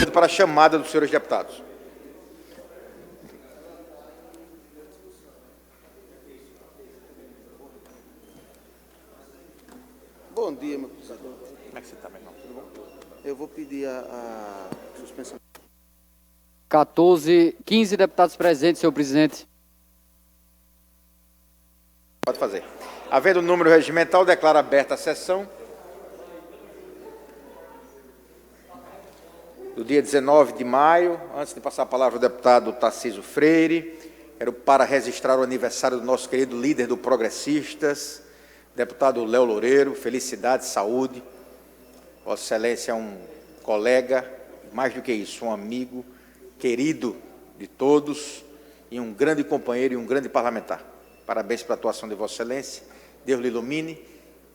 Para a chamada dos senhores deputados. Bom dia, meu professor. Como é que você está, meu irmão? Tudo bom? Eu vou pedir a suspensão. 15 deputados presentes, senhor presidente. Pode fazer. Havendo o número regimental, declaro aberta a sessão. Do dia 19 de maio, antes de passar a palavra ao deputado Tarcísio Freire, quero para registrar o aniversário do nosso querido líder do Progressistas, deputado Léo Loureiro. Felicidade, saúde. Vossa Excelência é um colega, mais do que isso, um amigo querido de todos e um grande companheiro e um grande parlamentar. Parabéns pela atuação de Vossa Excelência. Deus lhe ilumine,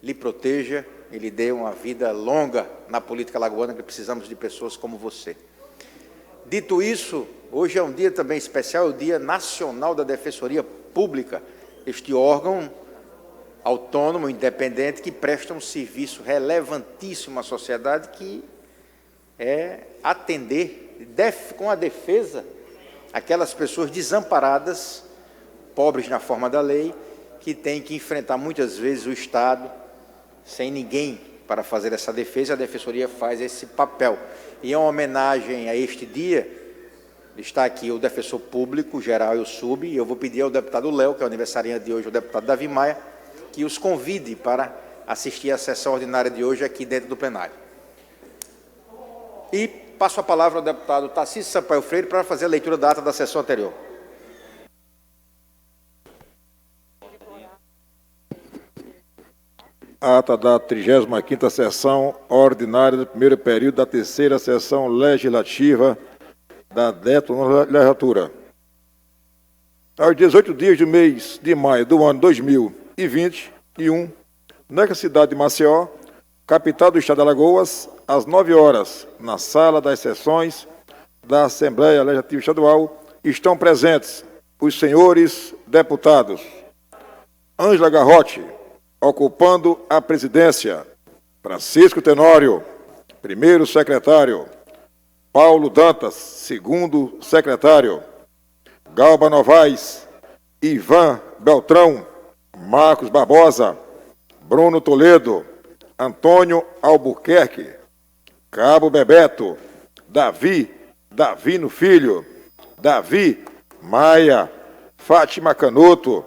lhe proteja e lhe dê uma vida longa na política alagoana, que precisamos de pessoas como você. Dito isso, hoje é um dia também especial, o Dia Nacional da Defensoria Pública, este órgão autônomo, independente, que presta um serviço relevantíssimo à sociedade, que é atender com a defesa aquelas pessoas desamparadas, pobres na forma da lei, que têm que enfrentar muitas vezes o Estado sem ninguém para fazer essa defesa. A Defensoria faz esse papel. E em homenagem a este dia, está aqui o defensor público, geral e o sub, e eu vou pedir ao deputado Léo, que é o aniversariante de hoje, o deputado Davi Maia, que os convide para assistir à sessão ordinária de hoje aqui dentro do plenário. E passo a palavra ao deputado Tarcísio Sampaio Freire para fazer a leitura da ata da sessão anterior. Ata da 35ª sessão ordinária do primeiro período da terceira sessão legislativa da 10ª legislatura. Aos 18 dias do mês de maio do ano 2021, na cidade de Maceió, capital do estado de Alagoas, às 9 horas, na sala das sessões da Assembleia Legislativa Estadual, estão presentes os senhores deputados Ângela Garrote, ocupando a presidência, Francisco Tenório, primeiro secretário, Paulo Dantas, segundo secretário, Galba Novaes, Ivan Beltrão, Marcos Barbosa, Bruno Toledo, Antônio Albuquerque, Cabo Bebeto, Davino Filho, Davi Maia, Fátima Canuto,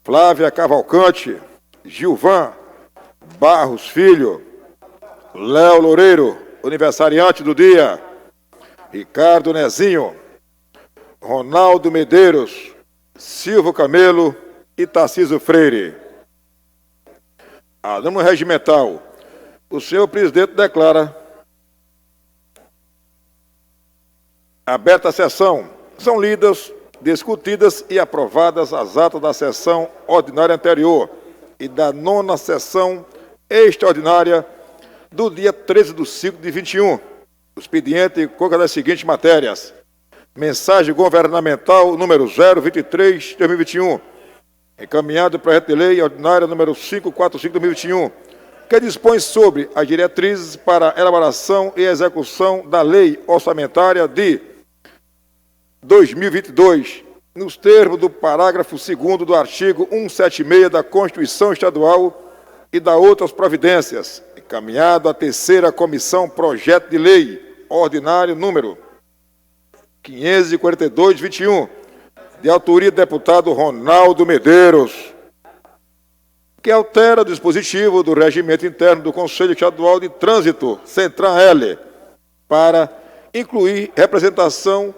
Flávia Cavalcante, Gilvan Barros Filho, Léo Loureiro, aniversariante do dia, Ricardo Nezinho, Ronaldo Medeiros, Silvio Camelo e Tarcísio Freire. A norma regimental, o senhor presidente declara aberta a sessão. São lidas, discutidas e aprovadas as atas da sessão ordinária anterior e da 9ª sessão extraordinária do dia 13 de 5 de 21. O expediente consta das seguintes matérias: mensagem governamental número 023 de 2021, encaminhado para a projeto de lei ordinária número 545 de 2021, que dispõe sobre as diretrizes para elaboração e execução da lei orçamentária de 2022, nos termos do parágrafo 2º do artigo 176 da Constituição Estadual e da outras providências, encaminhado à terceira comissão projeto de lei ordinário número 542/21, de autoria do deputado Ronaldo Medeiros, que altera o dispositivo do regimento interno do Conselho Estadual de Trânsito, Centran-L, para incluir representação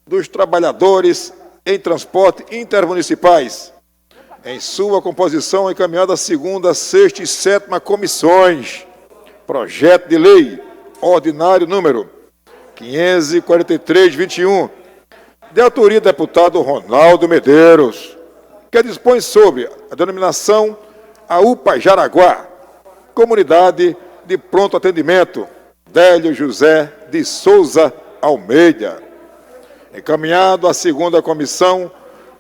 dos trabalhadores em transporte intermunicipais, em sua composição encaminhada à 2ª, 6ª e 7ª comissões. Projeto de lei ordinário número 543/21, de autoria do deputado Ronaldo Medeiros, que dispõe sobre a denominação AUPA Jaraguá, Comunidade de Pronto Atendimento, Délio José de Souza Almeida. Encaminhado à 2ª comissão,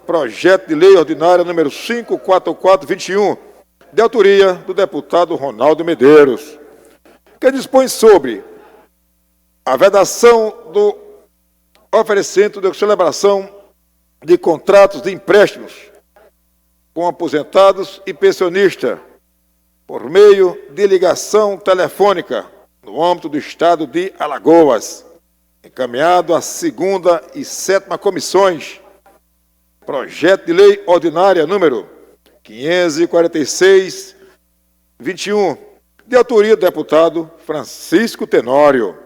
projeto de lei ordinária número 544/21, de autoria do deputado Ronaldo Medeiros, que dispõe sobre a vedação do oferecimento de celebração de contratos de empréstimos com aposentados e pensionistas por meio de ligação telefônica no âmbito do Estado de Alagoas, encaminhado à segunda e sétima comissões, projeto de lei ordinária número 546/21, de autoria do deputado Francisco Tenório,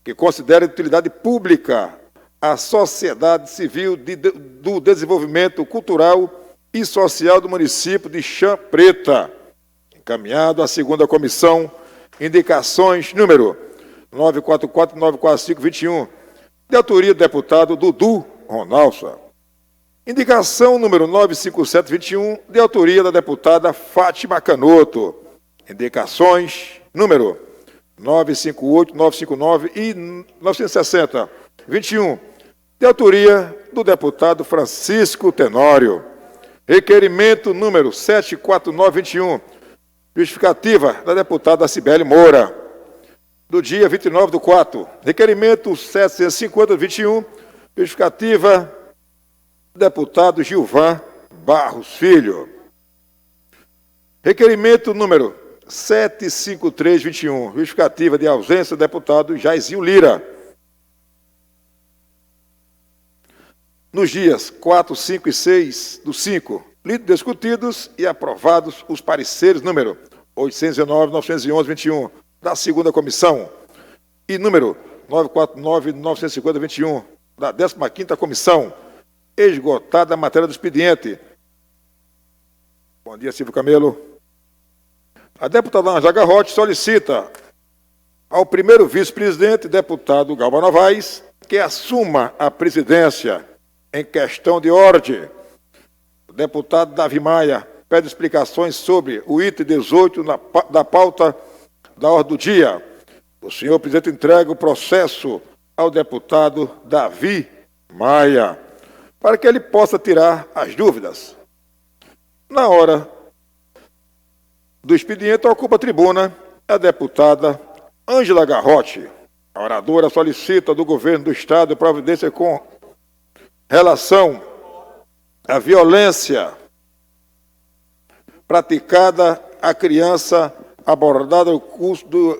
que considera de utilidade pública a sociedade civil do desenvolvimento cultural e social do município de Chã Preta, encaminhado à segunda comissão, indicações número 944-945-21, de autoria do deputado Dudu Ronalça. Indicação número 957-21, de autoria da deputada Fátima Canoto. Indicações número 958, 959 e 960, 21, de autoria do deputado Francisco Tenório. Requerimento número 74921, justificativa da deputada Cibele Moura, do dia 29/4. Requerimento 75021, justificativa do deputado Gilvan Barros Filho. Requerimento número 75321, justificativa de ausência do deputado Jairzinho Lira, nos dias 4, 5 e 6 do 5, lidos, discutidos e aprovados os pareceres número 809, 911, 21, da segunda comissão e número 949, 950, 21, da 15ª comissão, esgotada a matéria do expediente. Bom dia, Silvio Camelo. A deputada Ângela Garrote solicita ao primeiro vice-presidente, deputado Galba Novaes, que assuma a presidência em questão de ordem. O deputado Davi Maia pede explicações sobre o item 18 da pauta da ordem do dia. O senhor presidente entrega o processo ao deputado Davi Maia, para que ele possa tirar as dúvidas. Na hora do expediente, ocupa a tribuna a deputada Ângela Garrote. A oradora solicita do governo do Estado providência com relação à violência praticada à criança abordada no curso do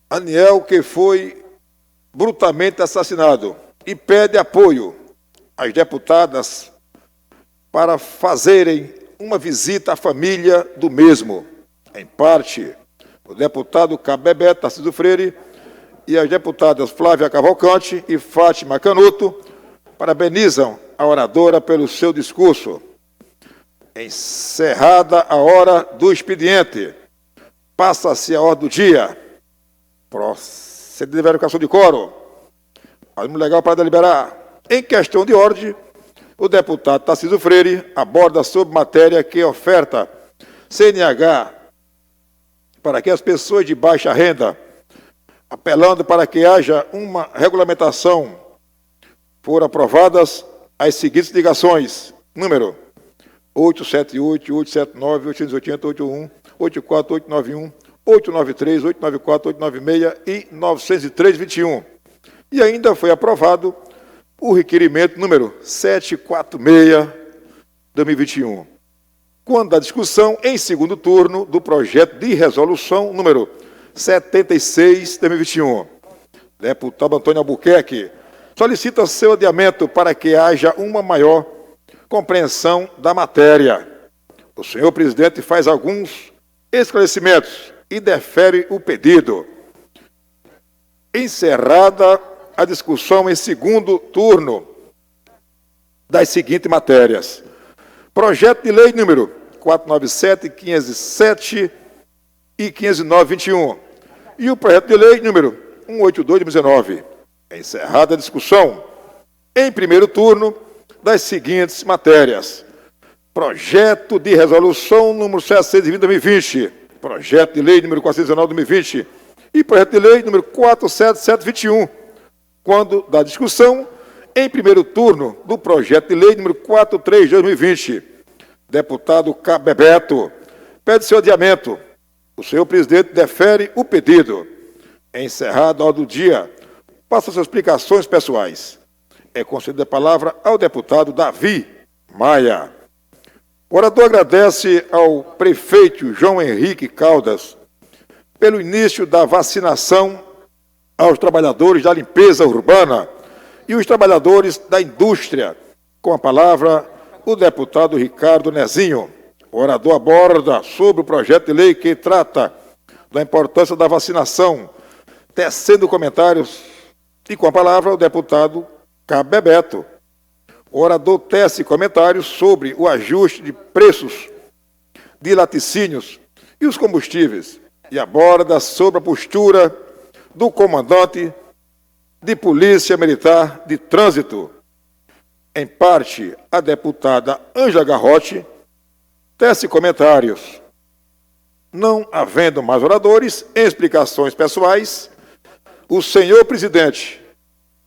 Aniel, que foi brutalmente assassinado, e pede apoio às deputadas para fazerem uma visita à família do mesmo. Em parte, o deputado Cabebé Tarcísio Freire e as deputadas Flávia Cavalcante e Fátima Canoto parabenizam a oradora pelo seu discurso. Encerrada a hora do expediente, passa-se a ordem do dia. Proceder à verificação de quórum. Muito legal para deliberar. Em questão de ordem, o deputado Tarcísio Freire aborda sobre matéria que oferta CNH para que as pessoas de baixa renda, apelando para que haja uma regulamentação, foram aprovadas as seguintes ligações: número 878, 879, 880, 81, 84, 891, 893, 894, 896 e 903, 21. E ainda foi aprovado o requerimento número 746/2021, quando a discussão em segundo turno do projeto de resolução número 76/2021. Deputado Antônio Albuquerque solicita seu adiamento para que haja uma maior compreensão da matéria. O senhor presidente faz alguns esclarecimentos e defere o pedido. Encerrada a discussão em segundo turno das seguintes matérias: projeto de lei número 497, 507 e 509/21 e o projeto de lei número 182/19. Encerrada a discussão em primeiro turno das seguintes matérias: projeto de resolução número 720/2020, projeto de lei número 419/2020 e projeto de lei número 477/21, quando da discussão em primeiro turno do projeto de lei número 43/2020. Deputado Cabebeto pede seu adiamento. O senhor presidente defere o pedido. Encerrada a ordem do dia, passa suas explicações pessoais. É concedida a palavra ao deputado Davi Maia. O orador agradece ao prefeito João Henrique Caldas pelo início da vacinação aos trabalhadores da limpeza urbana e os trabalhadores da indústria. Com a palavra, o deputado Ricardo Nezinho. O orador aborda sobre o projeto de lei que trata da importância da vacinação, tecendo comentários. E com a palavra, o deputado Cabo Bebeto. O orador tece comentários sobre o ajuste de preços de laticínios e os combustíveis e aborda sobre a postura do comandante de Polícia Militar de Trânsito. Em parte, a deputada Ângela Garrote tece comentários. Não havendo mais oradores, em explicações pessoais, o senhor presidente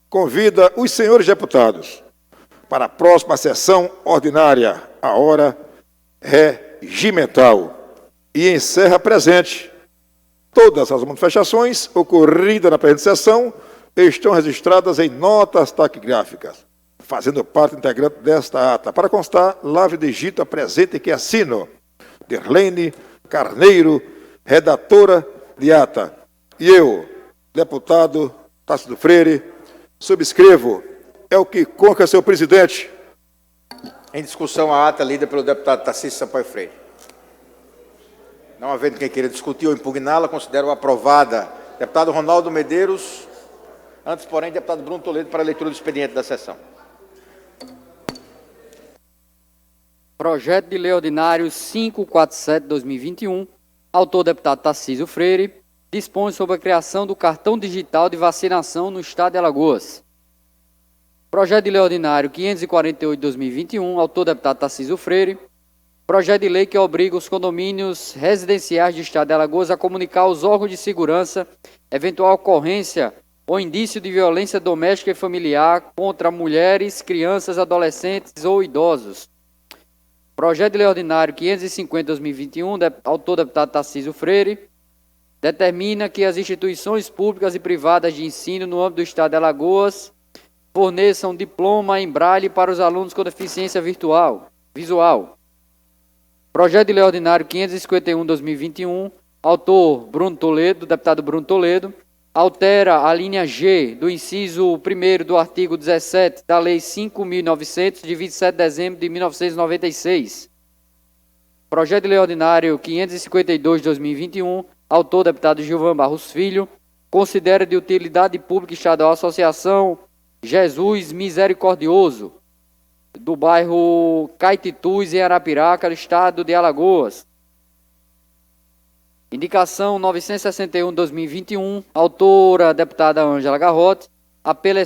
convida os senhores deputados para a próxima sessão ordinária, a hora regimental, e encerra presente. Todas as manifestações ocorridas na presente sessão estão registradas em notas taquigráficas, fazendo parte integrante desta ata. Para constar, lave de digito apresente que assino. Derlene Carneiro, redatora de ata. E eu, deputado Tássio Freire, subscrevo. É o que consta, senhor presidente. Em discussão, a ata lida pelo deputado Tarcísio Sampaio Freire. Não havendo quem queira discutir ou impugná-la, considero aprovada. Deputado Ronaldo Medeiros. Antes, porém, deputado Bruno Toledo para a leitura do expediente da sessão. Projeto de Lei Ordinário 547/2021, autor deputado Tarcísio Freire, dispõe sobre a criação do cartão digital de vacinação no Estado de Alagoas. Projeto de Lei Ordinário 548/2021, autor deputado Tarcísio Freire, projeto de lei que obriga os condomínios residenciais do Estado de Alagoas a comunicar aos órgãos de segurança eventual ocorrência ou indício de violência doméstica e familiar contra mulheres, crianças, adolescentes ou idosos. Projeto de Lei Ordinário 550/2021, autor deputado Tarcísio Freire, determina que as instituições públicas e privadas de ensino no âmbito do Estado de Alagoas forneçam diploma em braille para os alunos com deficiência visual. Projeto de Lei Ordinário 551/2021, autor Bruno Toledo, deputado Bruno Toledo, altera a linha G do inciso 1º do artigo 17 da Lei 5.900, de 27 de dezembro de 1996. Projeto de Lei Ordinário 552/2021, autor deputado Gilvan Barros Filho, considera de utilidade pública estadual a Associação Jesus Misericordioso, do bairro Caititus, em Arapiraca, do estado de Alagoas. Indicação 961/2021, autora deputada Ângela Garrote, apelo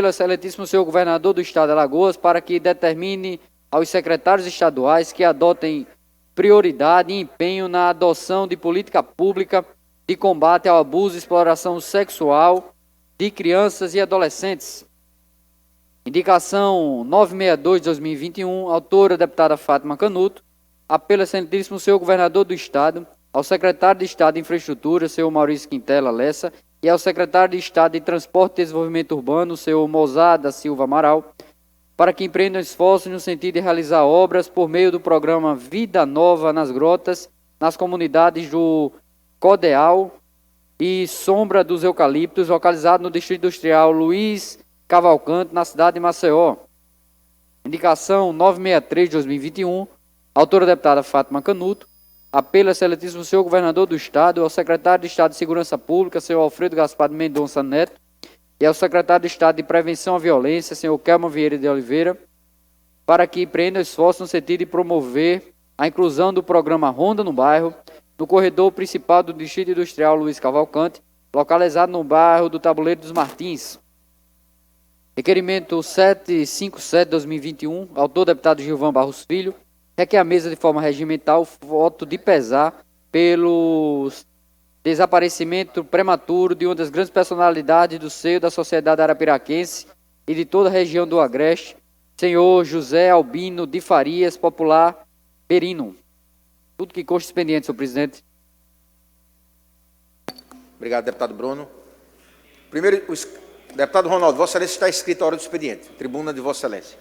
ao excelentíssimo senhor governador do estado de Alagoas para que determine aos secretários estaduais que adotem prioridade e empenho na adoção de política pública de combate ao abuso e exploração sexual de crianças e adolescentes. Indicação 962/2021, autora deputada Fátima Canuto, apelo ao excelentíssimo senhor governador do estado, ao secretário de Estado de Infraestrutura, senhor Maurício Quintela Lessa, e ao secretário de Estado de Transporte e Desenvolvimento Urbano, senhor Mozar da Silva Amaral, para que empreendam esforços no sentido de realizar obras por meio do programa Vida Nova nas Grotas, nas comunidades do Codeal e Sombra dos Eucaliptos, localizado no Distrito Industrial Luiz Cavalcante, na cidade de Maceió. Indicação 963/2021, autora deputada Fátima Canuto, apelo ao excelentíssimo senhor governador do estado, ao secretário de Estado de Segurança Pública, senhor Alfredo Gaspar de Mendonça Neto, e ao secretário de Estado de Prevenção à Violência, senhor Kelman Vieira de Oliveira, para que empreendam esforço no sentido de promover a inclusão do programa Ronda no Bairro, no corredor principal do Distrito Industrial Luiz Cavalcante, localizado no bairro do Tabuleiro dos Martins. Requerimento 757/2021, autor deputado Gilvan Barros Filho, requer à mesa de forma regimental voto de pesar pelo desaparecimento prematuro de uma das grandes personalidades do seio da sociedade arapiraquense e de toda a região do Agreste, senhor José Albino de Farias, popular Perino. Tudo que consta expediente, senhor presidente. Obrigado, deputado Bruno. Primeiro, deputado Ronaldo, Vossa Excelência está inscrito à hora do expediente. Tribuna de Vossa Excelência.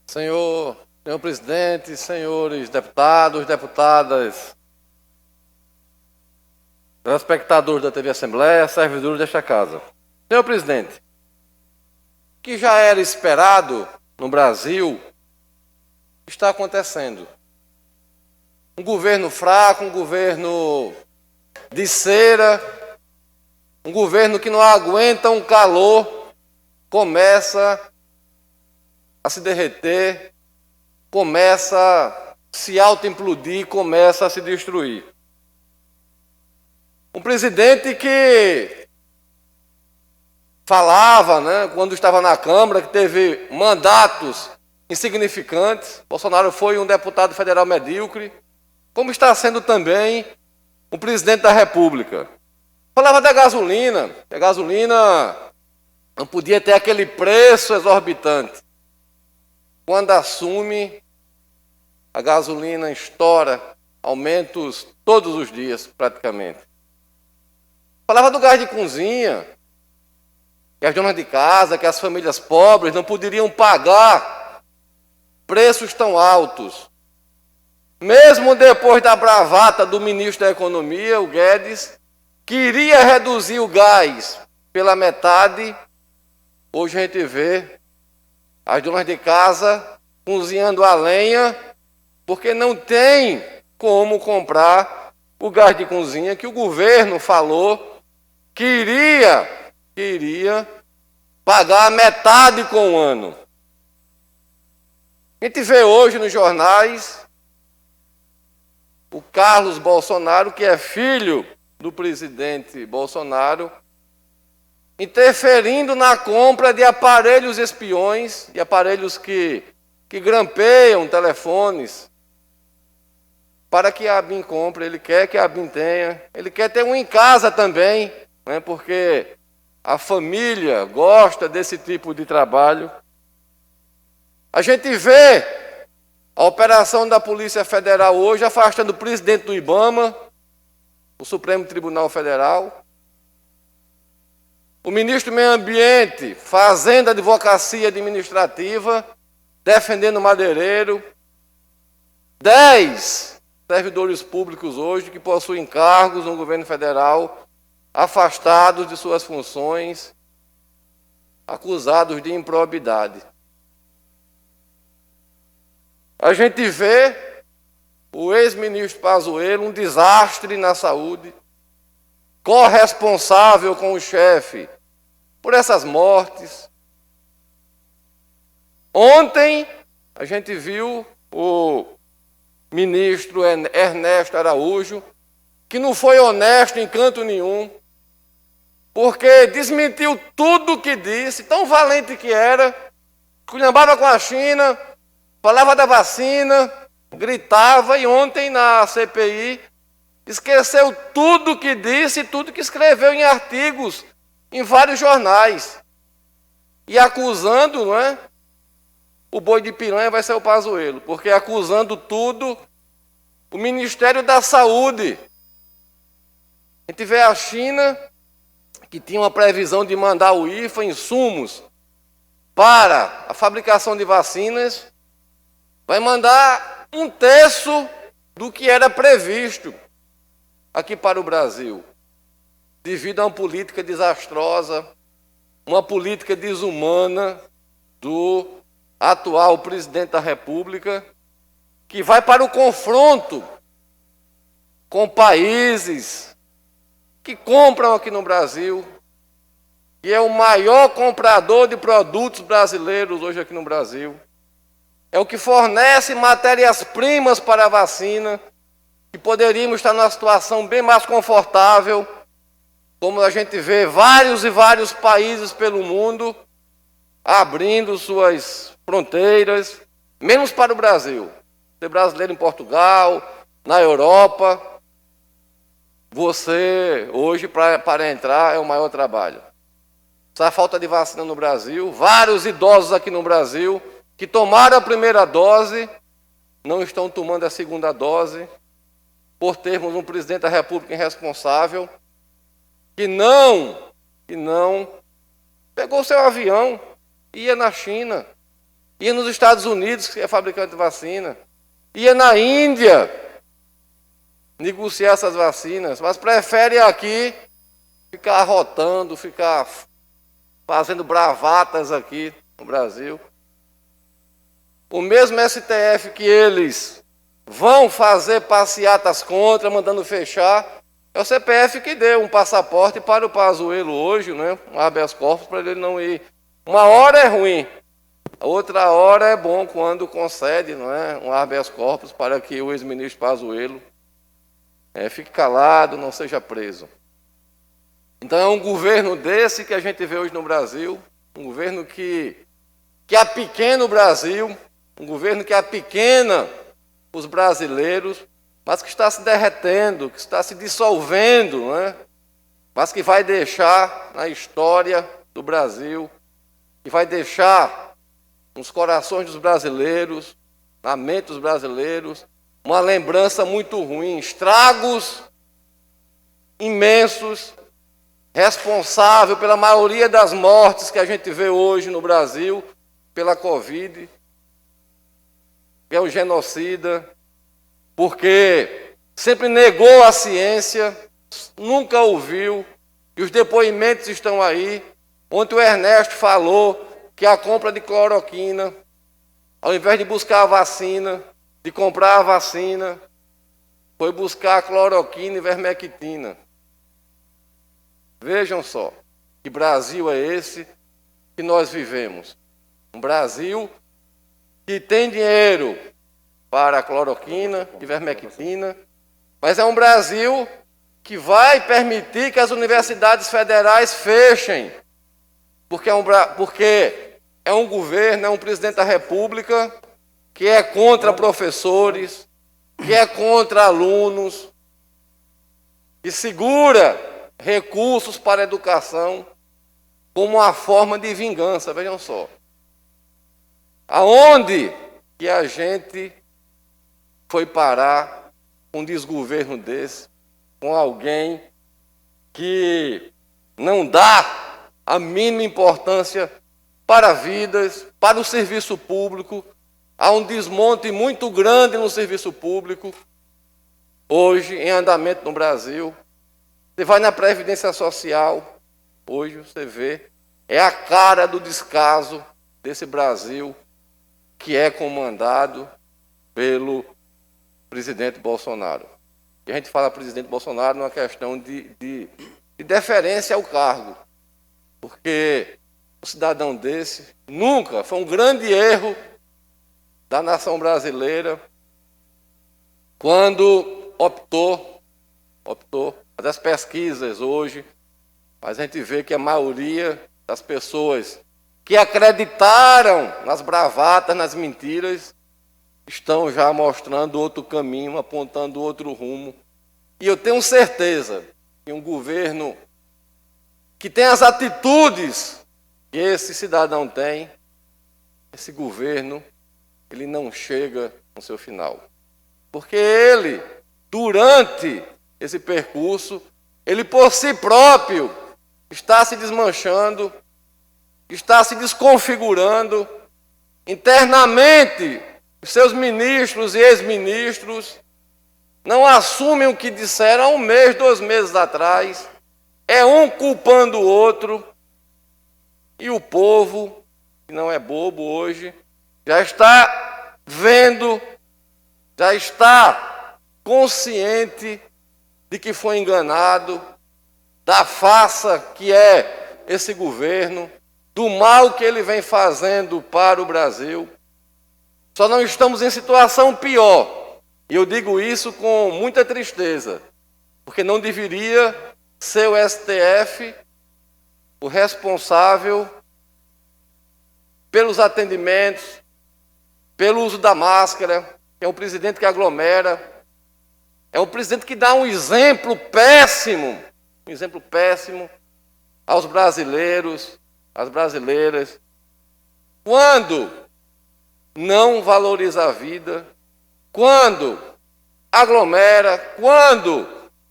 Senhor presidente, senhores deputados, deputadas, telespectadores da TV Assembleia, servidores desta casa. Senhor presidente, o que já era esperado no Brasil está acontecendo. Um governo fraco, um governo de cera, um governo que não aguenta um calor, começa a se derreter, começa a se autoimplodir, começa a se destruir. Um presidente que falava, quando estava na Câmara, que teve mandatos insignificantes. Bolsonaro foi um deputado federal medíocre, como está sendo também o presidente da República. Falava da gasolina, que a gasolina não podia ter aquele preço exorbitante. Quando assume, a gasolina estoura, aumentos todos os dias, praticamente. Falava do gás de cozinha, que as donas de casa, que as famílias pobres não poderiam pagar preços tão altos. Mesmo depois da bravata do ministro da Economia, o Guedes, que iria reduzir o gás pela metade, hoje a gente vê as donas de casa cozinhando a lenha, porque não tem como comprar o gás de cozinha que o governo falou que iria pagar a metade com o ano. A gente vê hoje nos jornais o Carlos Bolsonaro, que é filho do presidente Bolsonaro, interferindo na compra de aparelhos espiões, de aparelhos que grampeiam telefones, para que a ABIN compre. Ele quer que a ABIN tenha, ele quer ter um em casa também, porque a família gosta desse tipo de trabalho. A gente vê a operação da Polícia Federal hoje afastando o presidente do IBAMA, o Supremo Tribunal Federal, o ministro do Meio Ambiente fazendo advocacia administrativa, defendendo o madeireiro. 10 servidores públicos hoje que possuem cargos no governo federal, afastados de suas funções, acusados de improbidade. A gente vê o ex-ministro Pazuello, um desastre na saúde, corresponsável com o chefe por essas mortes. Ontem a gente viu o ministro Ernesto Araújo, que não foi honesto em canto nenhum, porque desmentiu tudo o que disse, tão valente que era, esculhambava com a China, falava da vacina, gritava, e ontem na CPI esqueceu tudo que disse e tudo que escreveu em artigos em vários jornais. E acusando, o boi de piranha vai ser o Pazuello, porque acusando tudo o Ministério da Saúde. A gente vê a China, que tinha uma previsão de mandar o IFA insumos para a fabricação de vacinas, vai mandar 1/3 do que era previsto aqui para o Brasil, devido a uma política desastrosa, uma política desumana do atual presidente da República, que vai para o confronto com países que compram aqui no Brasil, que é o maior comprador de produtos brasileiros hoje aqui no Brasil, é o que fornece matérias-primas para a vacina, que poderíamos estar numa situação bem mais confortável, como a gente vê vários e vários países pelo mundo abrindo suas fronteiras, menos para o Brasil. ser brasileiro em Portugal, na Europa. Você, hoje, para entrar, é o maior trabalho. Essa falta de vacina no Brasil, vários idosos aqui no Brasil que tomaram a primeira dose, não estão tomando a segunda dose, por termos um presidente da República irresponsável, que não pegou seu avião, ia na China, ia nos Estados Unidos, que é fabricante de vacina, ia na Índia negociar essas vacinas, mas prefere aqui ficar arrotando, ficar fazendo bravatas aqui no Brasil. O mesmo STF que eles vão fazer passeatas contra, mandando fechar, é o CPF que deu um passaporte para o Pazuello hoje, né? Um habeas corpus para ele não ir. Uma hora é ruim, a outra hora é bom quando concede, não é? Um habeas corpus para que o ex-ministro Pazuello fique calado, não seja preso. Então é um governo desse que a gente vê hoje no Brasil, um governo que apequena o Brasil, um governo que apequena os brasileiros, mas que está se derretendo, que está se dissolvendo, não é? Mas que vai deixar na história do Brasil, que vai deixar nos corações dos brasileiros, na mente dos brasileiros, uma lembrança muito ruim, estragos imensos, responsável pela maioria das mortes que a gente vê hoje no Brasil, pela Covid, que é um genocida, porque sempre negou a ciência, nunca ouviu, e os depoimentos estão aí. Ontem o Ernesto falou que a compra de cloroquina, ao invés de buscar a vacina, de comprar a vacina, foi buscar cloroquina e vermectina. Vejam só, que Brasil é esse que nós vivemos. Um Brasil que tem dinheiro para a cloroquina e vermectina, mas é um Brasil que vai permitir que as universidades federais fechem, porque é um governo, é um presidente da República que é contra professores, que é contra alunos, que segura recursos para a educação como uma forma de vingança. Vejam só. Aonde que a gente foi parar com um desgoverno desse, com alguém que não dá a mínima importância para vidas, para o serviço público? Há um desmonte muito grande no serviço público, hoje em andamento no Brasil. Você vai na Previdência Social, hoje você vê, é a cara do descaso desse Brasil que é comandado pelo presidente Bolsonaro. E a gente fala presidente Bolsonaro numa questão de deferência ao cargo, porque um cidadão desse nunca, foi um grande erro da nação brasileira quando optou, das pesquisas hoje, mas a gente vê que a maioria das pessoas que acreditaram nas bravatas, nas mentiras, estão já mostrando outro caminho, apontando outro rumo. E eu tenho certeza que um governo que tem as atitudes que esse cidadão tem, esse governo, ele não chega no seu final. Porque ele, durante esse percurso, ele por si próprio está se desmanchando, está se desconfigurando. Internamente, os seus ministros e ex-ministros não assumem o que disseram há um mês, 2 meses atrás. É um culpando o outro. E o povo, que não é bobo hoje, já está vendo, já está consciente de que foi enganado, da farsa que é esse governo, do mal que ele vem fazendo para o Brasil. Só não estamos em situação pior. E eu digo isso com muita tristeza, porque não deveria ser o STF o responsável pelos atendimentos, pelo uso da máscara, é um presidente que aglomera, é um presidente que dá um exemplo péssimo aos brasileiros, às brasileiras, quando não valoriza a vida, quando aglomera, quando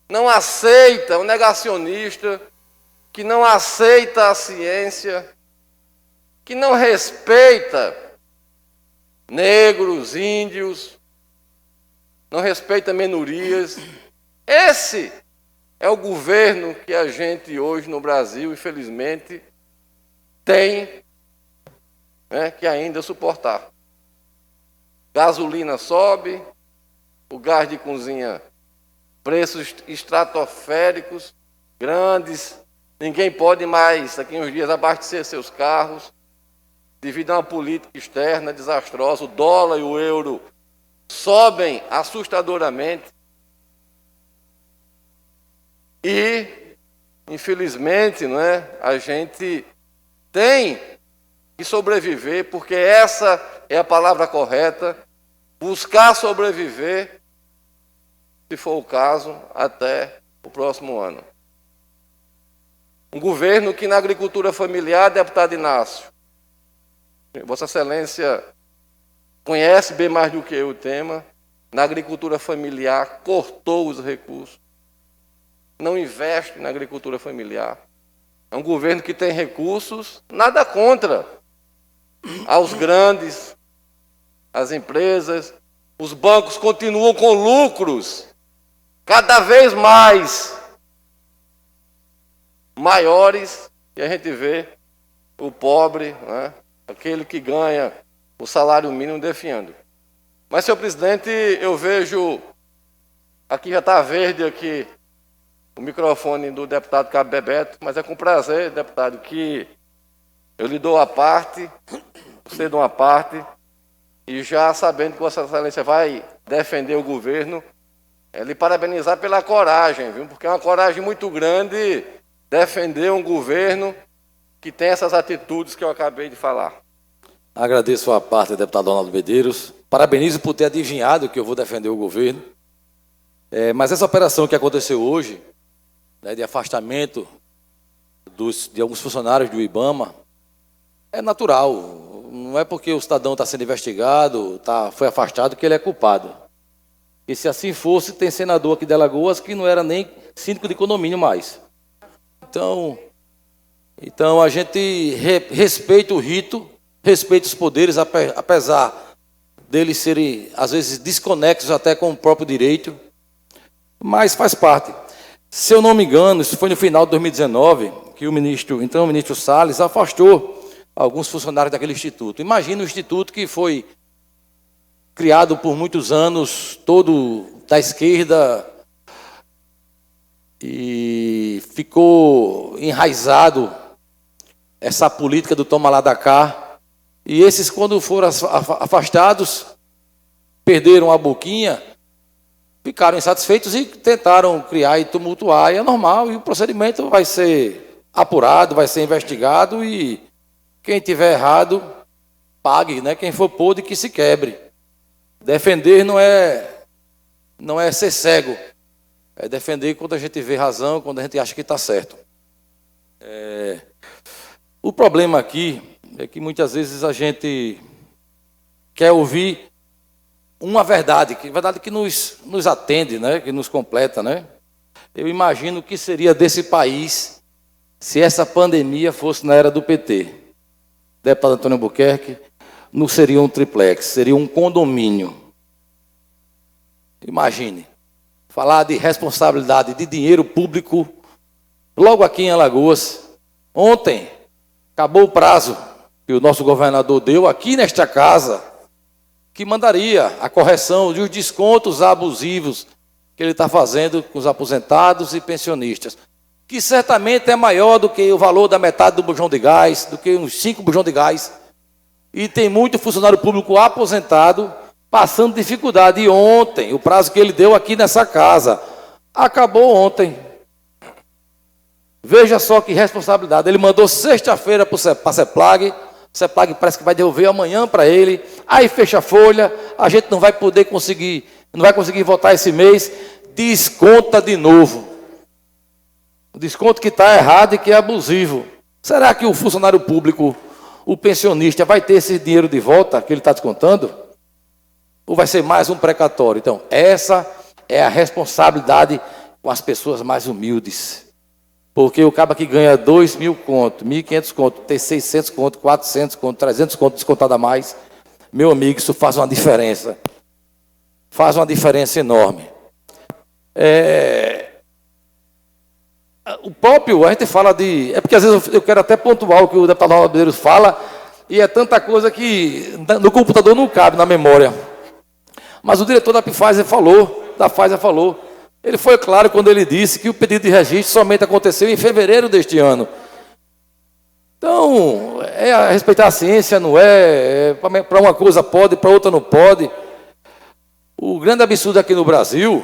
não aceita o negacionista, que não aceita a ciência, que não respeita negros, índios, não respeita minorias. Esse é o governo que a gente hoje no Brasil, infelizmente, tem que ainda suportar. Gasolina sobe, o gás de cozinha, preços estratosféricos, grandes, ninguém pode mais, daqui a uns dias, abastecer seus carros, devido a uma política externa desastrosa. O dólar e o euro sobem assustadoramente. E, infelizmente, a gente tem que sobreviver, porque essa é a palavra correta, buscar sobreviver, se for o caso, até o próximo ano. Um governo que na agricultura familiar, deputado Inácio, Vossa Excelência conhece bem mais do que eu o tema, na agricultura familiar cortou os recursos, não investe na agricultura familiar. É um governo que tem recursos, nada contra aos grandes, as empresas, os bancos continuam com lucros cada vez mais maiores, e a gente vê o pobre, aquele que ganha o salário mínimo definhando. Mas, senhor presidente, eu vejo, aqui já está verde aqui o microfone do deputado Cabo Bebeto, mas é com prazer, deputado, que eu lhe dou a parte, você dá uma parte, e já sabendo que Vossa Excelência vai defender o governo, lhe parabenizar pela coragem, viu? Porque é uma coragem muito grande defender um governo que tem essas atitudes que eu acabei de falar. Agradeço a parte, deputado Ronaldo Medeiros. Parabenizo por ter adivinhado que eu vou defender o governo. Mas essa operação que aconteceu hoje, de afastamento de alguns funcionários do IBAMA, é natural. Não é porque o cidadão está sendo investigado, foi afastado, que ele é culpado. E se assim fosse, tem senador aqui de Alagoas que não era nem síndico de condomínio mais. Então a gente respeita o rito, respeita os poderes, apesar deles serem, às vezes, desconexos até com o próprio direito, mas faz parte. Se eu não me engano, isso foi no final de 2019, que o ministro Salles afastou alguns funcionários daquele instituto. Imagina o instituto que foi criado por muitos anos, todo da esquerda, e ficou enraizado essa política do toma lá da cá. E esses, quando foram afastados, perderam a boquinha, ficaram insatisfeitos e tentaram criar e tumultuar. E é normal, e o procedimento vai ser apurado, vai ser investigado, e quem tiver errado, pague, quem for podre, que se quebre. Defender não é ser cego, é defender quando a gente vê razão, quando a gente acha que está certo. O problema aqui é que muitas vezes a gente quer ouvir uma verdade que nos atende, que nos completa. Eu imagino o que seria desse país se essa pandemia fosse na era do PT. Deputado Antônio Albuquerque, não seria um triplex, seria um condomínio. Imagine, falar de responsabilidade de dinheiro público, logo aqui em Alagoas. Ontem, acabou o prazo que o nosso governador deu aqui nesta casa, que mandaria a correção dos descontos abusivos que ele está fazendo com os aposentados e pensionistas, que certamente é maior do que o valor da metade do bujão de gás, do que uns 5 bujões de gás. E tem muito funcionário público aposentado passando dificuldade. E ontem, o prazo que ele deu aqui nessa casa, acabou ontem. Veja só que responsabilidade. Ele mandou sexta-feira para a CEPLAG CEPLAG parece que vai devolver amanhã para ele, aí fecha a folha, a gente não vai conseguir votar esse mês, desconta de novo. O desconto que está errado e que é abusivo. Será que o funcionário público, o pensionista, vai ter esse dinheiro de volta que ele está descontando? Ou vai ser mais um precatório? Então, essa é a responsabilidade com as pessoas mais humildes. Porque o cara que ganha 2.000 conto, 1.500 conto, tem 600 conto, 400 conto, 300 conto descontado a mais, meu amigo, isso faz uma diferença. Faz uma diferença enorme. O próprio, a gente fala de... É porque às vezes eu quero até pontuar o que o deputado Ronaldo Medeiros fala, e é tanta coisa que no computador não cabe, na memória. Mas o diretor da Pfizer falou, ele foi claro quando ele disse que o pedido de registro somente aconteceu em fevereiro deste ano. Então, é a respeitar a ciência, não é? Para uma coisa pode, para outra não pode. O grande absurdo aqui no Brasil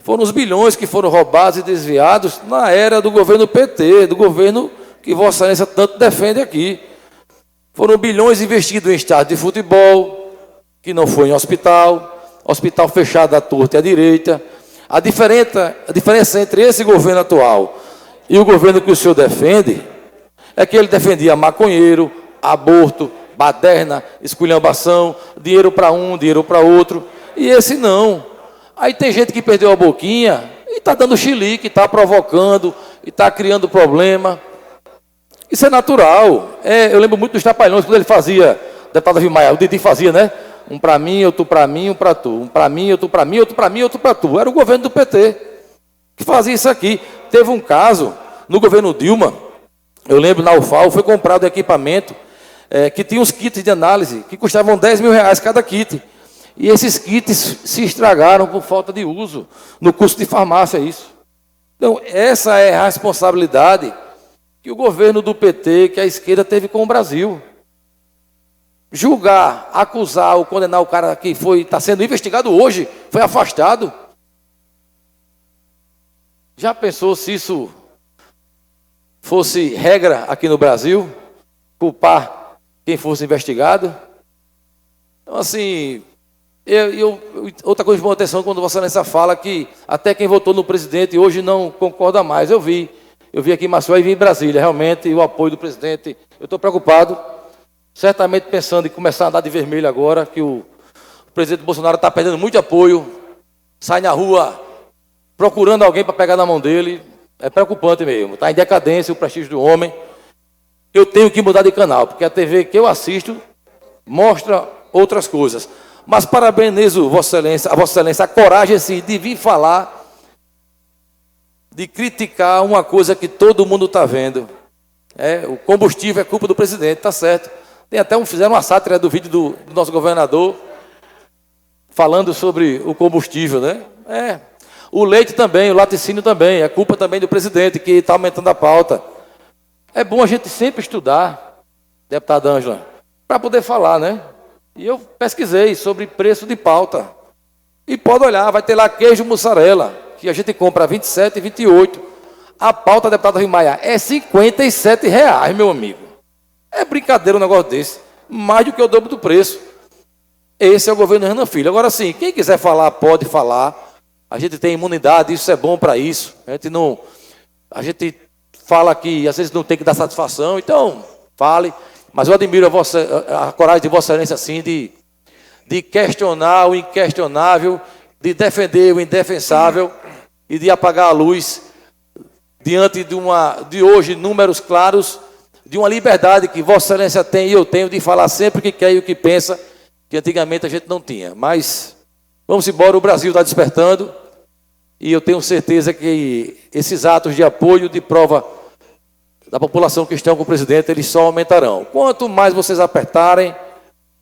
foram os bilhões que foram roubados e desviados na era do governo PT, do governo que Vossa Excelência tanto defende aqui. Foram bilhões investidos em estádio de futebol, que não foi em hospital fechado à torta e à direita. A diferença entre esse governo atual e o governo que o senhor defende é que ele defendia maconheiro, aborto, baderna, esculhambação, dinheiro para um, dinheiro para outro, e esse não. Aí tem gente que perdeu a boquinha e está dando chilique, está provocando, e está criando problema. Isso é natural. Eu lembro muito dos Trapalhões, quando ele fazia, deputado Davi Maia, o Didi fazia, né? Um para mim, outro para mim, um para tu. Um para mim, outro para mim, outro para mim, outro para tu. Era o governo do PT que fazia isso aqui. Teve um caso, no governo Dilma, eu lembro, na UFAL, foi comprado equipamento que tinha uns kits de análise que custavam R$10.000 cada kit. E esses kits se estragaram por falta de uso. No curso de farmácia, isso. Então, essa é a responsabilidade que o governo do PT, que a esquerda teve com o Brasil. Julgar, acusar ou condenar o cara que está sendo investigado hoje, foi afastado. Já pensou se isso fosse regra aqui no Brasil? Culpar quem fosse investigado? Então, assim, outra coisa que me chamou a atenção quando Vossa Excelência fala que até quem votou no presidente hoje não concorda mais. Eu vi aqui em Maceió e vi em Brasília, realmente, o apoio do presidente. Eu estou preocupado. Certamente pensando em começar a andar de vermelho agora, que o presidente Bolsonaro está perdendo muito apoio, sai na rua procurando alguém para pegar na mão dele. É preocupante mesmo, está em decadência o prestígio do homem. Eu tenho que mudar de canal, porque a TV que eu assisto mostra outras coisas. Mas parabenizo a Vossa Excelência, a coragem sim, de vir falar, de criticar uma coisa que todo mundo está vendo. O combustível é culpa do presidente, está certo. Tem até fizeram uma sátira do vídeo do nosso governador falando sobre o combustível, né? O leite também, o laticínio também, é culpa também do presidente que está aumentando a pauta. É bom a gente sempre estudar, deputada Ângela, para poder falar, né? E eu pesquisei sobre preço de pauta. E pode olhar, vai ter lá queijo mussarela, que a gente compra 27 e 28. A pauta, deputada Rimaia, é R$57, meu amigo. É brincadeira um negócio desse. Mais do que o dobro do preço. Esse é o governo Renan Filho. Agora sim, quem quiser falar, pode falar. A gente tem imunidade, isso é bom para isso. A gente fala que às vezes não tem que dar satisfação, então fale. Mas eu admiro a coragem de Vossa Excelência, assim, de questionar o inquestionável, de defender o indefensável e de apagar a luz diante de hoje números claros de uma liberdade que Vossa Excelência tem e eu tenho de falar sempre o que quer e o que pensa, que antigamente a gente não tinha. Mas vamos embora, o Brasil está despertando e eu tenho certeza que esses atos de apoio, de prova da população que estão com o presidente, eles só aumentarão. Quanto mais vocês apertarem,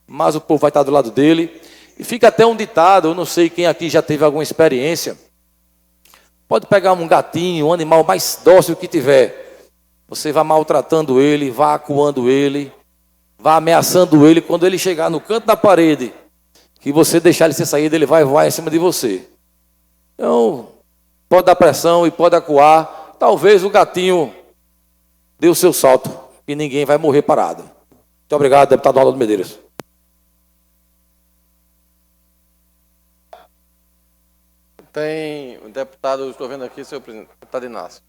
mais o povo vai estar do lado dele. E fica até um ditado, eu não sei quem aqui já teve alguma experiência. Pode pegar um gatinho, um animal mais dócil que tiver. Você vai maltratando ele, vai acuando ele, vai ameaçando ele. Quando ele chegar no canto da parede, que você deixar ele sem saída, ele vai voar em cima de você. Então, pode dar pressão e pode acuar. Talvez o gatinho dê o seu salto, e ninguém vai morrer parado. Muito obrigado, deputado Ronaldo Medeiros. Tem o deputado, estou vendo aqui, senhor presidente, deputado Inácio.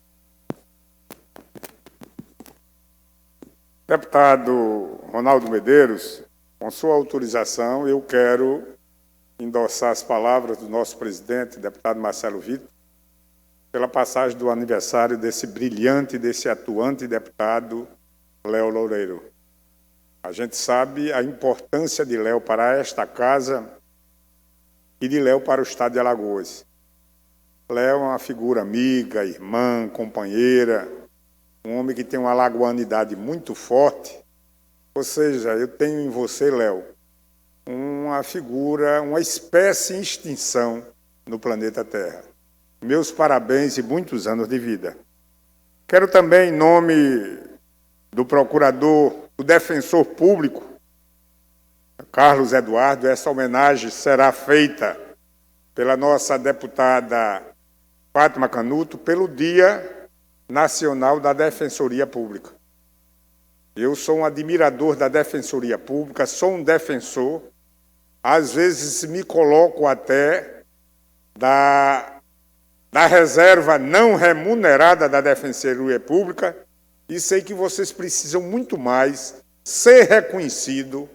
Deputado Ronaldo Medeiros, com sua autorização, eu quero endossar as palavras do nosso presidente, deputado Marcelo Vitor, pela passagem do aniversário desse brilhante, desse atuante deputado Léo Loureiro. A gente sabe a importância de Léo para esta casa e de Léo para o estado de Alagoas. Léo é uma figura amiga, irmã, companheira, um homem que tem uma alagoanidade muito forte. Ou seja, eu tenho em você, Léo, uma figura, uma espécie em extinção no planeta Terra. Meus parabéns e muitos anos de vida. Quero também, em nome do procurador, do defensor público, Carlos Eduardo, essa homenagem será feita pela nossa deputada Fátima Canuto pelo Dia Nacional da Defensoria Pública. Eu sou um admirador da Defensoria Pública, sou um defensor, às vezes me coloco até da reserva não remunerada da Defensoria Pública e sei que vocês precisam muito mais ser reconhecido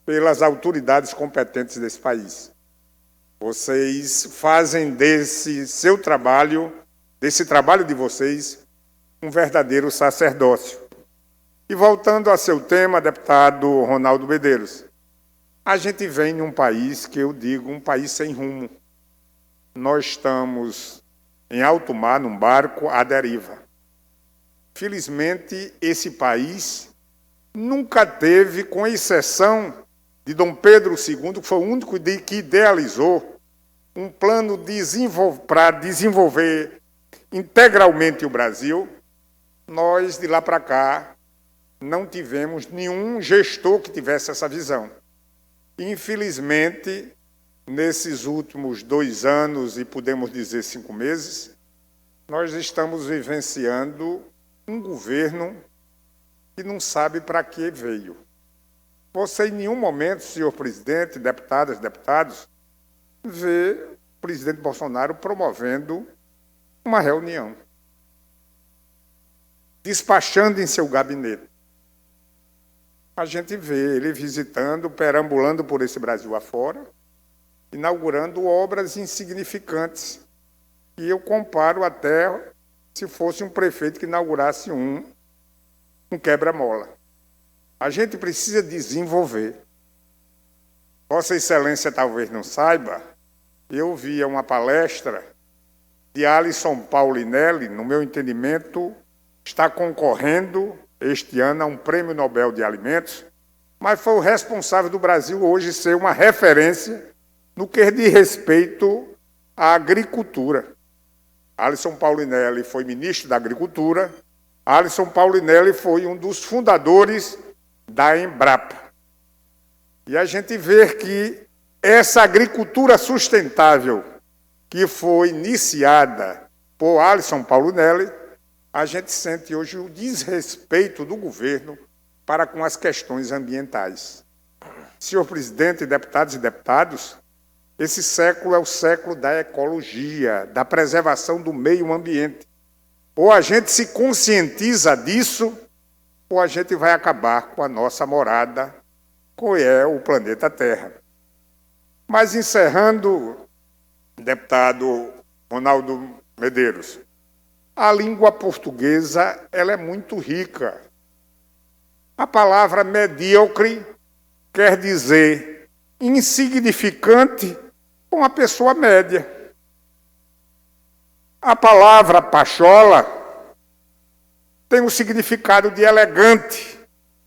pelas autoridades competentes desse país. Vocês fazem desse seu trabalho, desse trabalho de vocês, um verdadeiro sacerdócio. E voltando a seu tema, deputado Ronaldo Medeiros, a gente vem num país que eu digo, um país sem rumo. Nós estamos em alto mar, num barco à deriva. Felizmente, esse país nunca teve, com exceção de Dom Pedro II, que foi o único que idealizou um plano para desenvolver integralmente o Brasil, nós, de lá para cá, não tivemos nenhum gestor que tivesse essa visão. Infelizmente, nesses últimos 2 anos, e podemos dizer 5 meses, nós estamos vivenciando um governo que não sabe para que veio. Você, em nenhum momento, senhor presidente, deputadas, deputados, vê o presidente Bolsonaro promovendo uma reunião, despachando em seu gabinete. A gente vê ele visitando, perambulando por esse Brasil afora, inaugurando obras insignificantes, e eu comparo até se fosse um prefeito que inaugurasse um quebra-mola. A gente precisa desenvolver. Vossa Excelência talvez não saiba, eu via uma palestra de Alisson Paulinelli, no meu entendimento, está concorrendo este ano a um Prêmio Nobel de Alimentos, mas foi o responsável do Brasil hoje ser uma referência no que diz respeito à agricultura. Alisson Paulinelli foi ministro da Agricultura, Alisson Paulinelli foi um dos fundadores da Embrapa. E a gente vê que essa agricultura sustentável que foi iniciada por Alisson Paulinelli, a gente sente hoje o desrespeito do governo para com as questões ambientais. Senhor presidente, deputados e deputados, esse século é o século da ecologia, da preservação do meio ambiente. Ou a gente se conscientiza disso, ou a gente vai acabar com a nossa morada, que é o planeta Terra. Mas encerrando, deputado Ronaldo Medeiros, a língua portuguesa ela é muito rica. A palavra medíocre quer dizer insignificante com uma pessoa média. A palavra pachola tem o significado de elegante,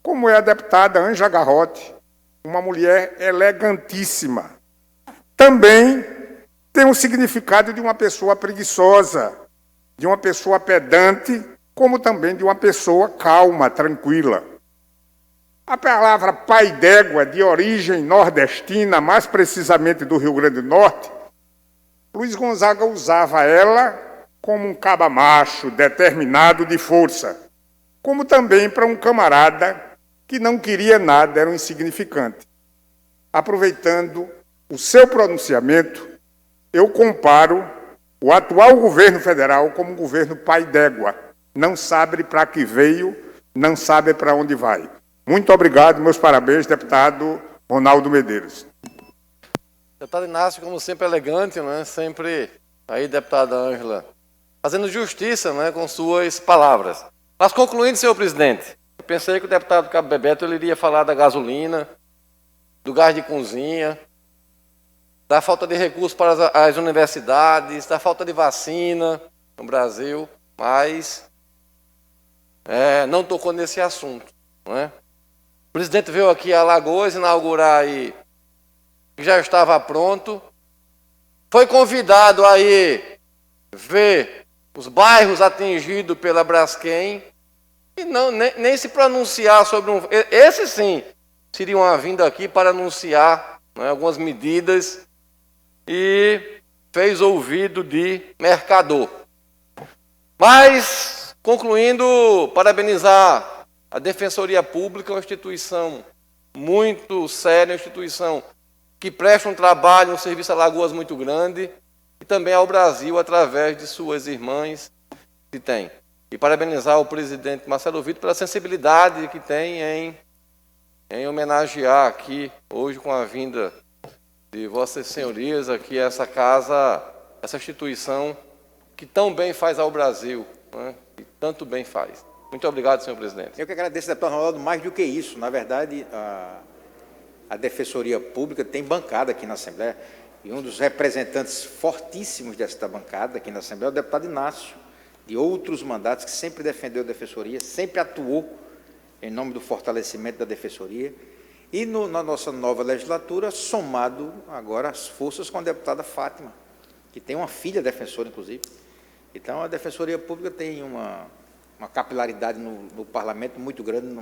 como é a deputada Ângela Garrote, uma mulher elegantíssima. Também tem o significado de uma pessoa preguiçosa, de uma pessoa pedante, como também de uma pessoa calma, tranquila. A palavra pai d'égua, de origem nordestina, mais precisamente do Rio Grande do Norte, Luiz Gonzaga usava ela como um caba macho, determinado de força, como também para um camarada que não queria nada, era um insignificante. Aproveitando o seu pronunciamento, eu comparo o atual governo federal como um governo pai d'égua. Não sabe para que veio, não sabe para onde vai. Muito obrigado, meus parabéns, deputado Ronaldo Medeiros. Deputado Inácio, como sempre, elegante, né? Sempre aí, deputada Ângela, fazendo justiça, né, com suas palavras. Mas concluindo, senhor presidente, eu pensei que o deputado Cabo Bebeto ele iria falar da gasolina, do gás de cozinha, da falta de recursos para as universidades, da falta de vacina no Brasil, mas não tocou nesse assunto, não é? O presidente veio aqui a Alagoas inaugurar aí, que já estava pronto, foi convidado aí ver os bairros atingidos pela Braskem e nem se pronunciar sobre um... Esse sim seria uma vinda aqui para anunciar, né, algumas medidas e fez ouvido de mercador. Mas, concluindo, parabenizar a Defensoria Pública, uma instituição muito séria, uma instituição que presta um trabalho, um serviço a Alagoas muito grande, e também ao Brasil, através de suas irmãs que tem. E parabenizar o presidente Marcelo Vitor pela sensibilidade que tem em homenagear aqui, hoje, com a vinda de Vossas Senhorias, aqui, essa casa, essa instituição que tão bem faz ao Brasil, né? Que tanto bem faz. Muito obrigado, senhor presidente. Eu que agradeço, deputado Ronaldo, mais do que isso. Na verdade, a Defensoria Pública tem bancada aqui na Assembleia, e um dos representantes fortíssimos desta bancada aqui na Assembleia é o deputado Inácio, de outros mandatos, que sempre defendeu a Defensoria, sempre atuou em nome do fortalecimento da Defensoria, e na nossa nova legislatura, somado agora as forças com a deputada Fátima, que tem uma filha defensora, inclusive. Então, a Defensoria Pública tem uma capilaridade no parlamento muito grande.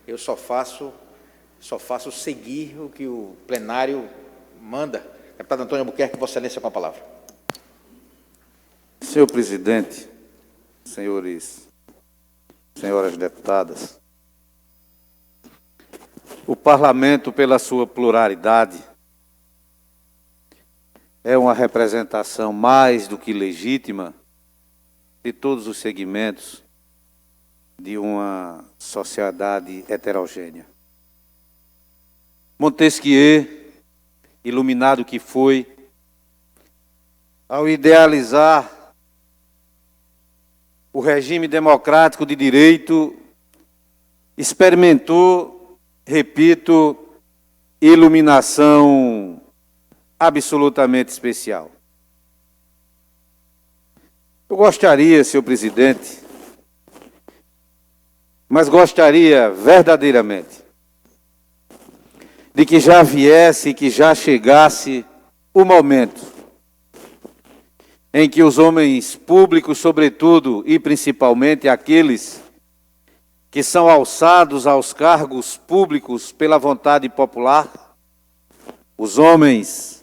Eu só faço seguir o que o plenário manda. Deputado Antônio Albuquerque, Vossa Excelência, com a palavra. Senhor presidente, senhores, senhoras deputadas, o parlamento, pela sua pluralidade, é uma representação mais do que legítima de todos os segmentos de uma sociedade heterogênea. Montesquieu, iluminado que foi, ao idealizar o regime democrático de direito, experimentou, repito, iluminação absolutamente especial. Eu gostaria, senhor presidente, mas gostaria verdadeiramente de que já viesse, que já chegasse o momento em que os homens públicos, sobretudo e principalmente aqueles que são alçados aos cargos públicos pela vontade popular, os homens,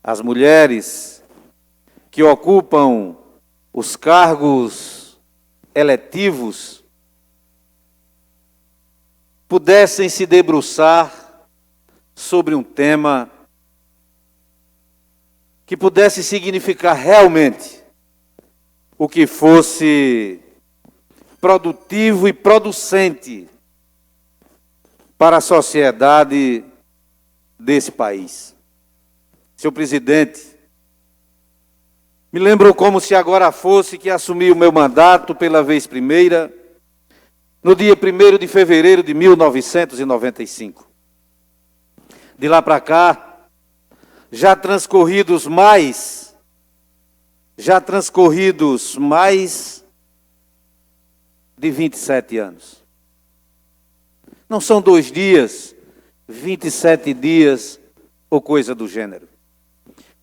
as mulheres que ocupam os cargos eletivos, pudessem se debruçar sobre um tema que pudesse significar realmente o que fosse produtivo e producente para a sociedade desse país. Senhor presidente, me lembro como se agora fosse que assumi o meu mandato pela vez primeira, no dia 1º de fevereiro de 1995. De lá para cá, já transcorridos mais de 27 anos. Não são 2 dias, 27 dias ou coisa do gênero.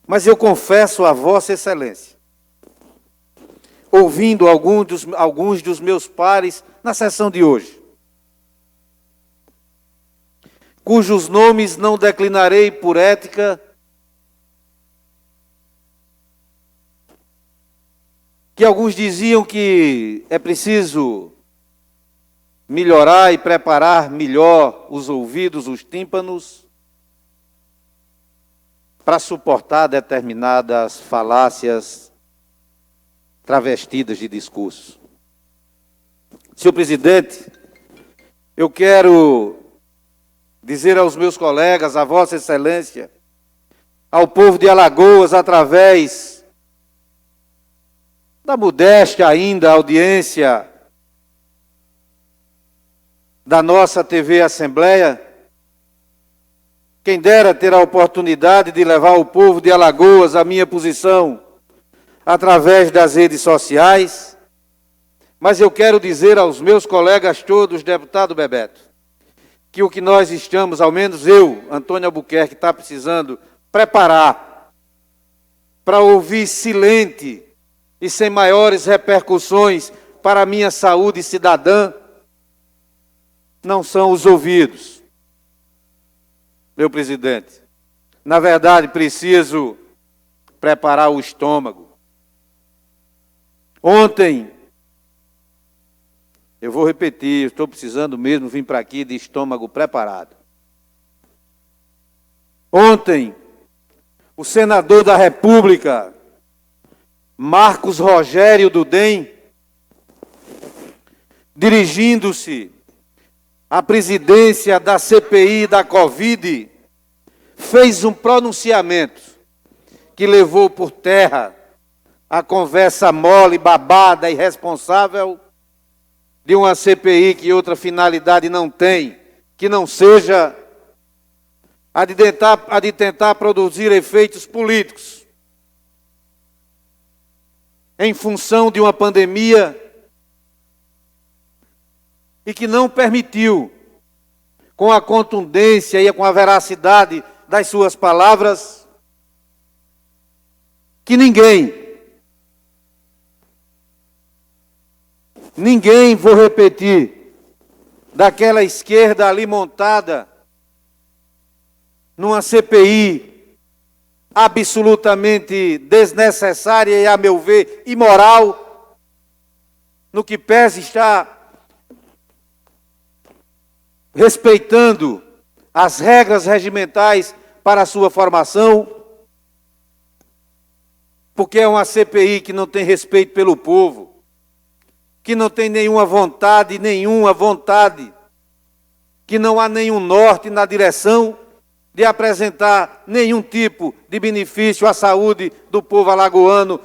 Mas eu confesso a Vossa Excelência, ouvindo alguns dos meus pares na sessão de hoje, cujos nomes não declinarei por ética, que alguns diziam que é preciso melhorar e preparar melhor os ouvidos, os tímpanos, para suportar determinadas falácias travestidas de discurso. Senhor presidente, eu quero dizer aos meus colegas, a Vossa Excelência, ao povo de Alagoas, através da modéstia ainda audiência da nossa TV Assembleia, quem dera ter a oportunidade de levar o povo de Alagoas à minha posição através das redes sociais, mas eu quero dizer aos meus colegas todos, deputado Bebeto, que o que nós estamos, ao menos eu, Antônio Albuquerque, está precisando preparar para ouvir silente e sem maiores repercussões para a minha saúde cidadã, não são os ouvidos, meu presidente. Na verdade, preciso preparar o estômago. Ontem, eu vou repetir, estou precisando mesmo vir para aqui de estômago preparado. Ontem, o senador da República, Marcos Rogério do DEM, dirigindo-se à presidência da CPI da Covid, fez um pronunciamento que levou por terra a conversa mole, babada e irresponsável de uma CPI que outra finalidade não tem, que não seja a de tentar produzir efeitos políticos em função de uma pandemia e que não permitiu, com a contundência e com a veracidade das suas palavras, que ninguém, vou repetir, daquela esquerda ali montada numa CPI absolutamente desnecessária e, a meu ver, imoral, no que pese estar respeitando as regras regimentais para a sua formação, porque é uma CPI que não tem respeito pelo povo, que não tem nenhuma vontade, que não há nenhum norte na direção de apresentar nenhum tipo de benefício à saúde do povo alagoano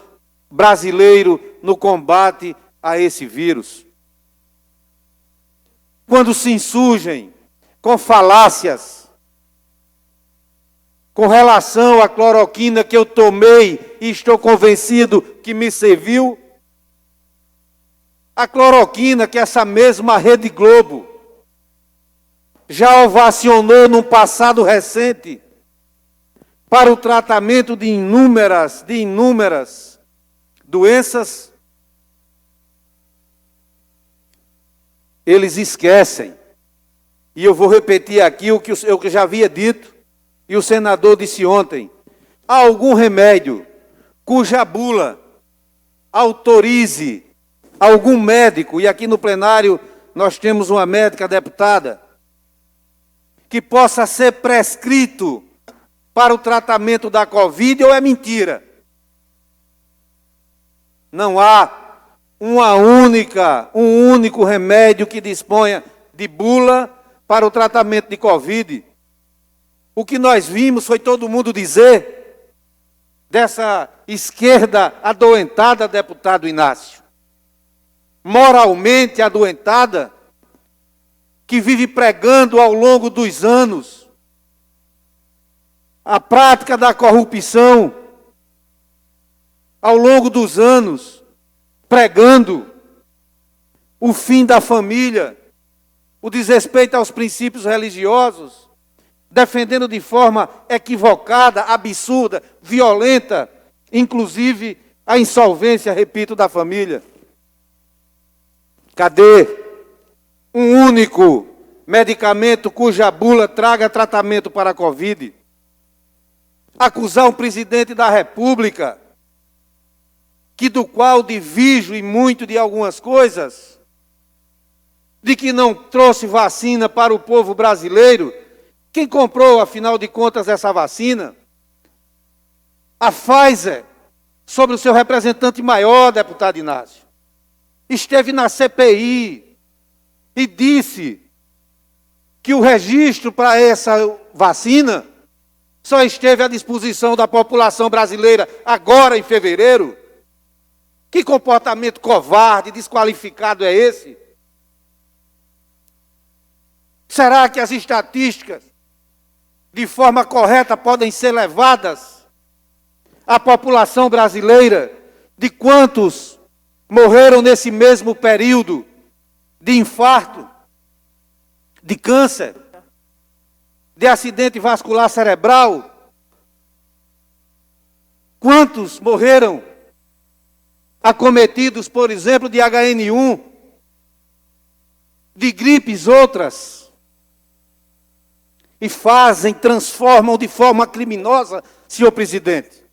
brasileiro no combate a esse vírus. Quando se insurgem com falácias com relação à cloroquina que eu tomei e estou convencido que me serviu, a cloroquina que essa mesma Rede Globo já ovacionou num passado recente para o tratamento de inúmeras doenças, eles esquecem. E eu vou repetir aqui o que eu já havia dito, e o senador disse ontem: há algum remédio cuja bula autorize algum médico, e aqui no plenário nós temos uma médica deputada, que possa ser prescrito para o tratamento da Covid, ou é mentira? Não há um único remédio que disponha de bula para o tratamento de Covid. O que nós vimos foi todo mundo dizer dessa esquerda adoentada, deputado Inácio, moralmente adoentada, que vive pregando ao longo dos anos a prática da corrupção, ao longo dos anos, pregando o fim da família, o desrespeito aos princípios religiosos, defendendo de forma equivocada, absurda, violenta, inclusive a insolvência, repito, da família. Cadê um único medicamento cuja bula traga tratamento para a Covid? Acusar um presidente da República, do qual divijo e muito de algumas coisas, de que não trouxe vacina para o povo brasileiro. Quem comprou, afinal de contas, essa vacina? A Pfizer, sobre o seu representante maior, deputado Inácio, esteve na CPI e disse que o registro para essa vacina só esteve à disposição da população brasileira agora em fevereiro. Que comportamento covarde, desqualificado é esse? Será que as estatísticas, de forma correta, podem ser levadas à população brasileira de quantos morreram nesse mesmo período de infarto, de câncer, de acidente vascular cerebral? Quantos morreram acometidos, por exemplo, de HN1, de gripes outras? E transformam de forma criminosa, senhor presidente,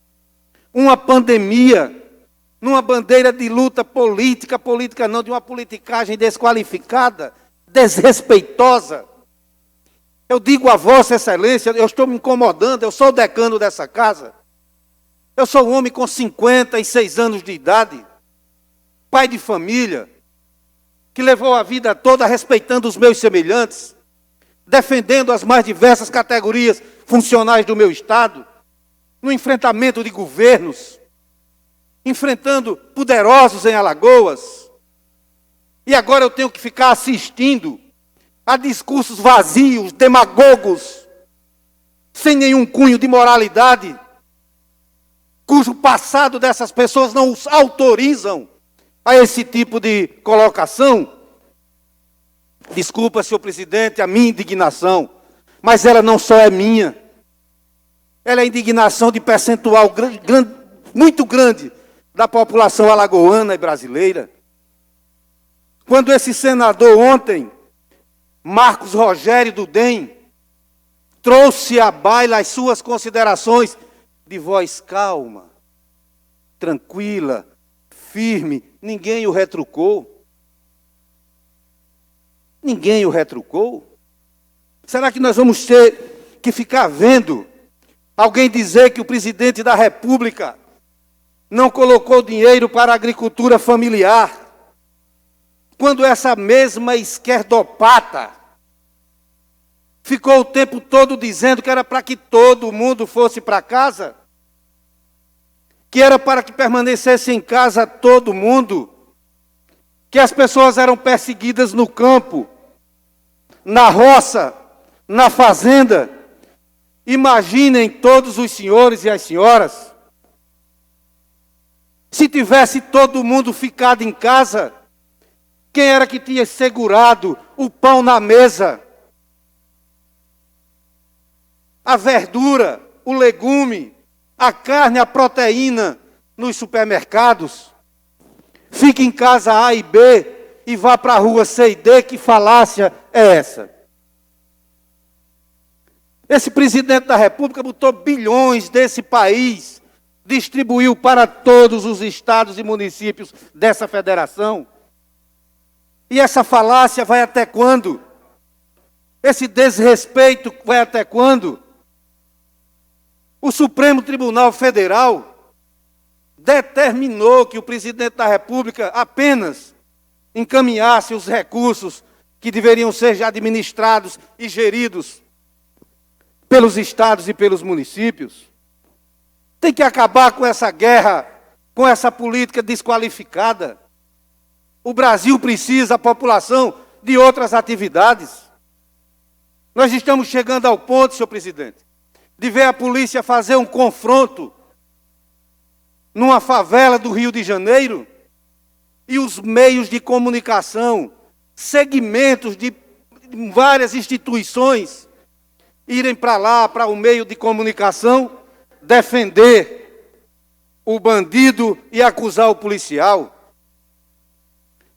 uma pandemia numa bandeira de luta política não, de uma politicagem desqualificada, desrespeitosa. Eu digo a Vossa Excelência, eu estou me incomodando, eu sou o decano dessa casa. Eu sou um homem com 56 anos de idade, pai de família, que levou a vida toda respeitando os meus semelhantes, defendendo as mais diversas categorias funcionais do meu Estado, no enfrentamento de governos, enfrentando poderosos em Alagoas. E agora eu tenho que ficar assistindo a discursos vazios, demagogos, sem nenhum cunho de moralidade, cujo passado dessas pessoas não os autorizam a esse tipo de colocação. Desculpa, senhor presidente, a minha indignação, mas ela não só é minha, ela é indignação de percentual muito grande da população alagoana e brasileira. Quando esse senador ontem, Marcos Rogério do DEM, trouxe à baila as suas considerações de voz calma, tranquila, firme, ninguém o retrucou. Ninguém o retrucou. Será que nós vamos ter que ficar vendo alguém dizer que o presidente da República não colocou dinheiro para a agricultura familiar, quando essa mesma esquerdopata ficou o tempo todo dizendo que era para que todo mundo fosse para casa, que era para que permanecesse em casa todo mundo, que as pessoas eram perseguidas no campo, na roça, na fazenda. Imaginem todos os senhores e as senhoras, se tivesse todo mundo ficado em casa, quem era que tinha segurado o pão na mesa, a verdura, o legume, a carne, a proteína nos supermercados? Fique em casa A e B e vá para a rua C e D, que falácia é essa? Esse presidente da República botou bilhões desse país, distribuiu para todos os estados e municípios dessa federação. E essa falácia vai até quando? Esse desrespeito vai até quando? O Supremo Tribunal Federal determinou que o presidente da República apenas encaminhasse os recursos que deveriam ser já administrados e geridos pelos estados e pelos municípios. Tem que acabar com essa guerra, com essa política desqualificada. O Brasil precisa, a população, de outras atividades. Nós estamos chegando ao ponto, senhor presidente, de ver a polícia fazer um confronto numa favela do Rio de Janeiro e os meios de comunicação, segmentos de várias instituições, irem para lá, para o meio de comunicação, defender o bandido e acusar o policial.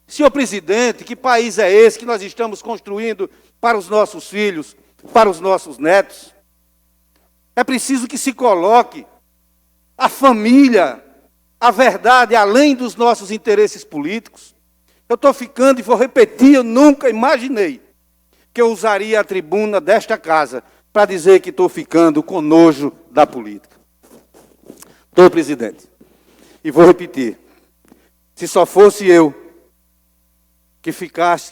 Senhor presidente, que país é esse que nós estamos construindo para os nossos filhos, para os nossos netos? É preciso que se coloque a família, a verdade, além dos nossos interesses políticos. Eu estou ficando e vou repetir, eu nunca imaginei que eu usaria a tribuna desta casa para dizer que estou ficando com nojo da política. Estou, presidente. E vou repetir. Se só fosse eu que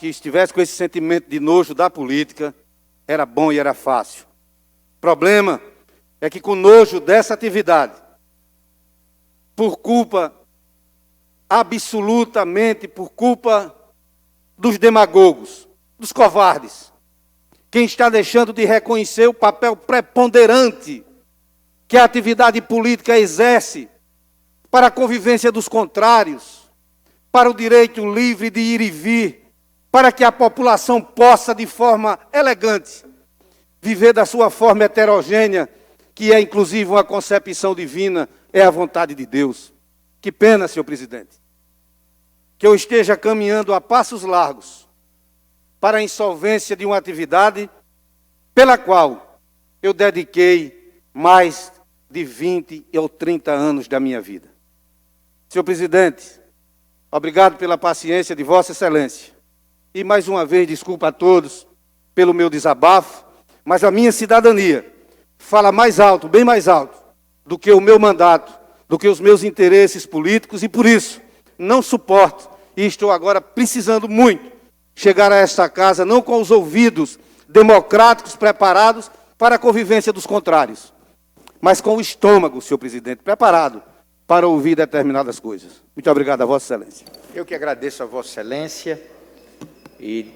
estivesse com esse sentimento de nojo da política, era bom e era fácil. O problema é que com nojo dessa atividade, por culpa, absolutamente por culpa dos demagogos, dos covardes, quem está deixando de reconhecer o papel preponderante que a atividade política exerce para a convivência dos contrários, para o direito livre de ir e vir, para que a população possa, de forma elegante, viver da sua forma heterogênea, que é inclusive uma concepção divina, é a vontade de Deus. Que pena, senhor presidente, que eu esteja caminhando a passos largos para a insolvência de uma atividade pela qual eu dediquei mais de 20 ou 30 anos da minha vida. Senhor presidente, obrigado pela paciência de Vossa Excelência. E mais uma vez, desculpa a todos pelo meu desabafo, mas a minha cidadania fala mais alto, bem mais alto, do que o meu mandato, do que os meus interesses políticos, e por isso não suporto, e estou agora precisando muito, chegar a esta casa não com os ouvidos democráticos preparados para a convivência dos contrários, mas com o estômago, senhor presidente, preparado para ouvir determinadas coisas. Muito obrigado a Vossa Excelência. Eu que agradeço a Vossa Excelência e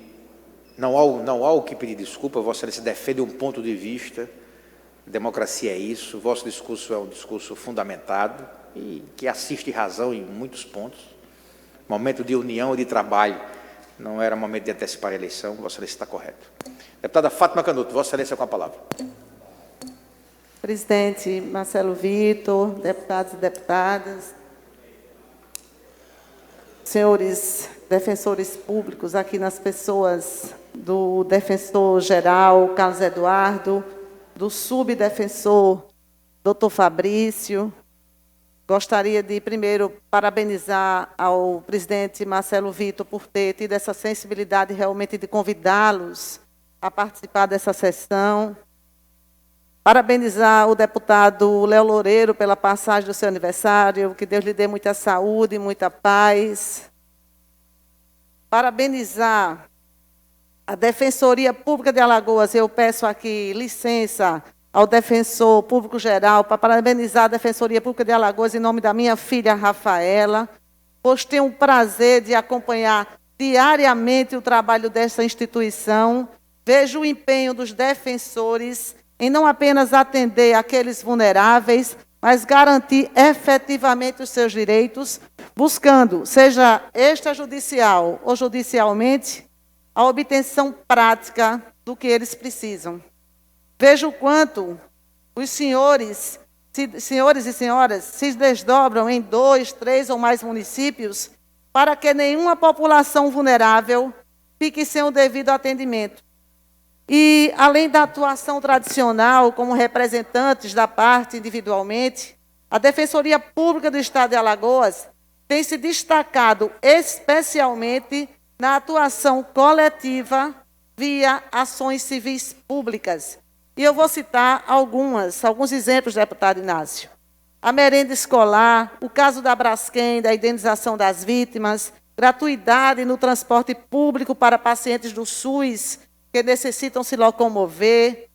não há o que pedir desculpa. Vossa Excelência defende um ponto de vista. Democracia é isso. Vosso discurso é um discurso fundamentado e que assiste razão em muitos pontos. Momento de união e de trabalho. Não era momento de antecipar a eleição. Vossa Excelência está correto. Deputada Fátima Canuto, Vossa Excelência com a palavra. Presidente Marcelo Vitor, deputados e deputadas, senhores defensores públicos, aqui nas pessoas do defensor-geral Carlos Eduardo, do subdefensor Dr. Fabrício, gostaria de, primeiro, parabenizar ao presidente Marcelo Vitor por ter tido essa sensibilidade realmente de convidá-los a participar dessa sessão. Parabenizar o deputado Léo Loureiro pela passagem do seu aniversário, que Deus lhe dê muita saúde, muita paz. Parabenizar a Defensoria Pública de Alagoas. Eu peço aqui licença ao defensor público geral para parabenizar a Defensoria Pública de Alagoas em nome da minha filha Rafaela, pois tenho o prazer de acompanhar diariamente o trabalho dessa instituição. Vejo o empenho dos defensores em não apenas atender aqueles vulneráveis, mas garantir efetivamente os seus direitos, buscando, seja extrajudicial ou judicialmente, a obtenção prática do que eles precisam. Vejo o quanto os senhores e senhoras se desdobram em 2, 3 ou mais municípios para que nenhuma população vulnerável fique sem o devido atendimento. E, além da atuação tradicional como representantes da parte individualmente, a Defensoria Pública do Estado de Alagoas tem se destacado especialmente na atuação coletiva via ações civis públicas. E eu vou citar alguns exemplos, deputado Inácio. A merenda escolar, o caso da Braskem, da indenização das vítimas, gratuidade no transporte público para pacientes do SUS, que necessitam se locomover,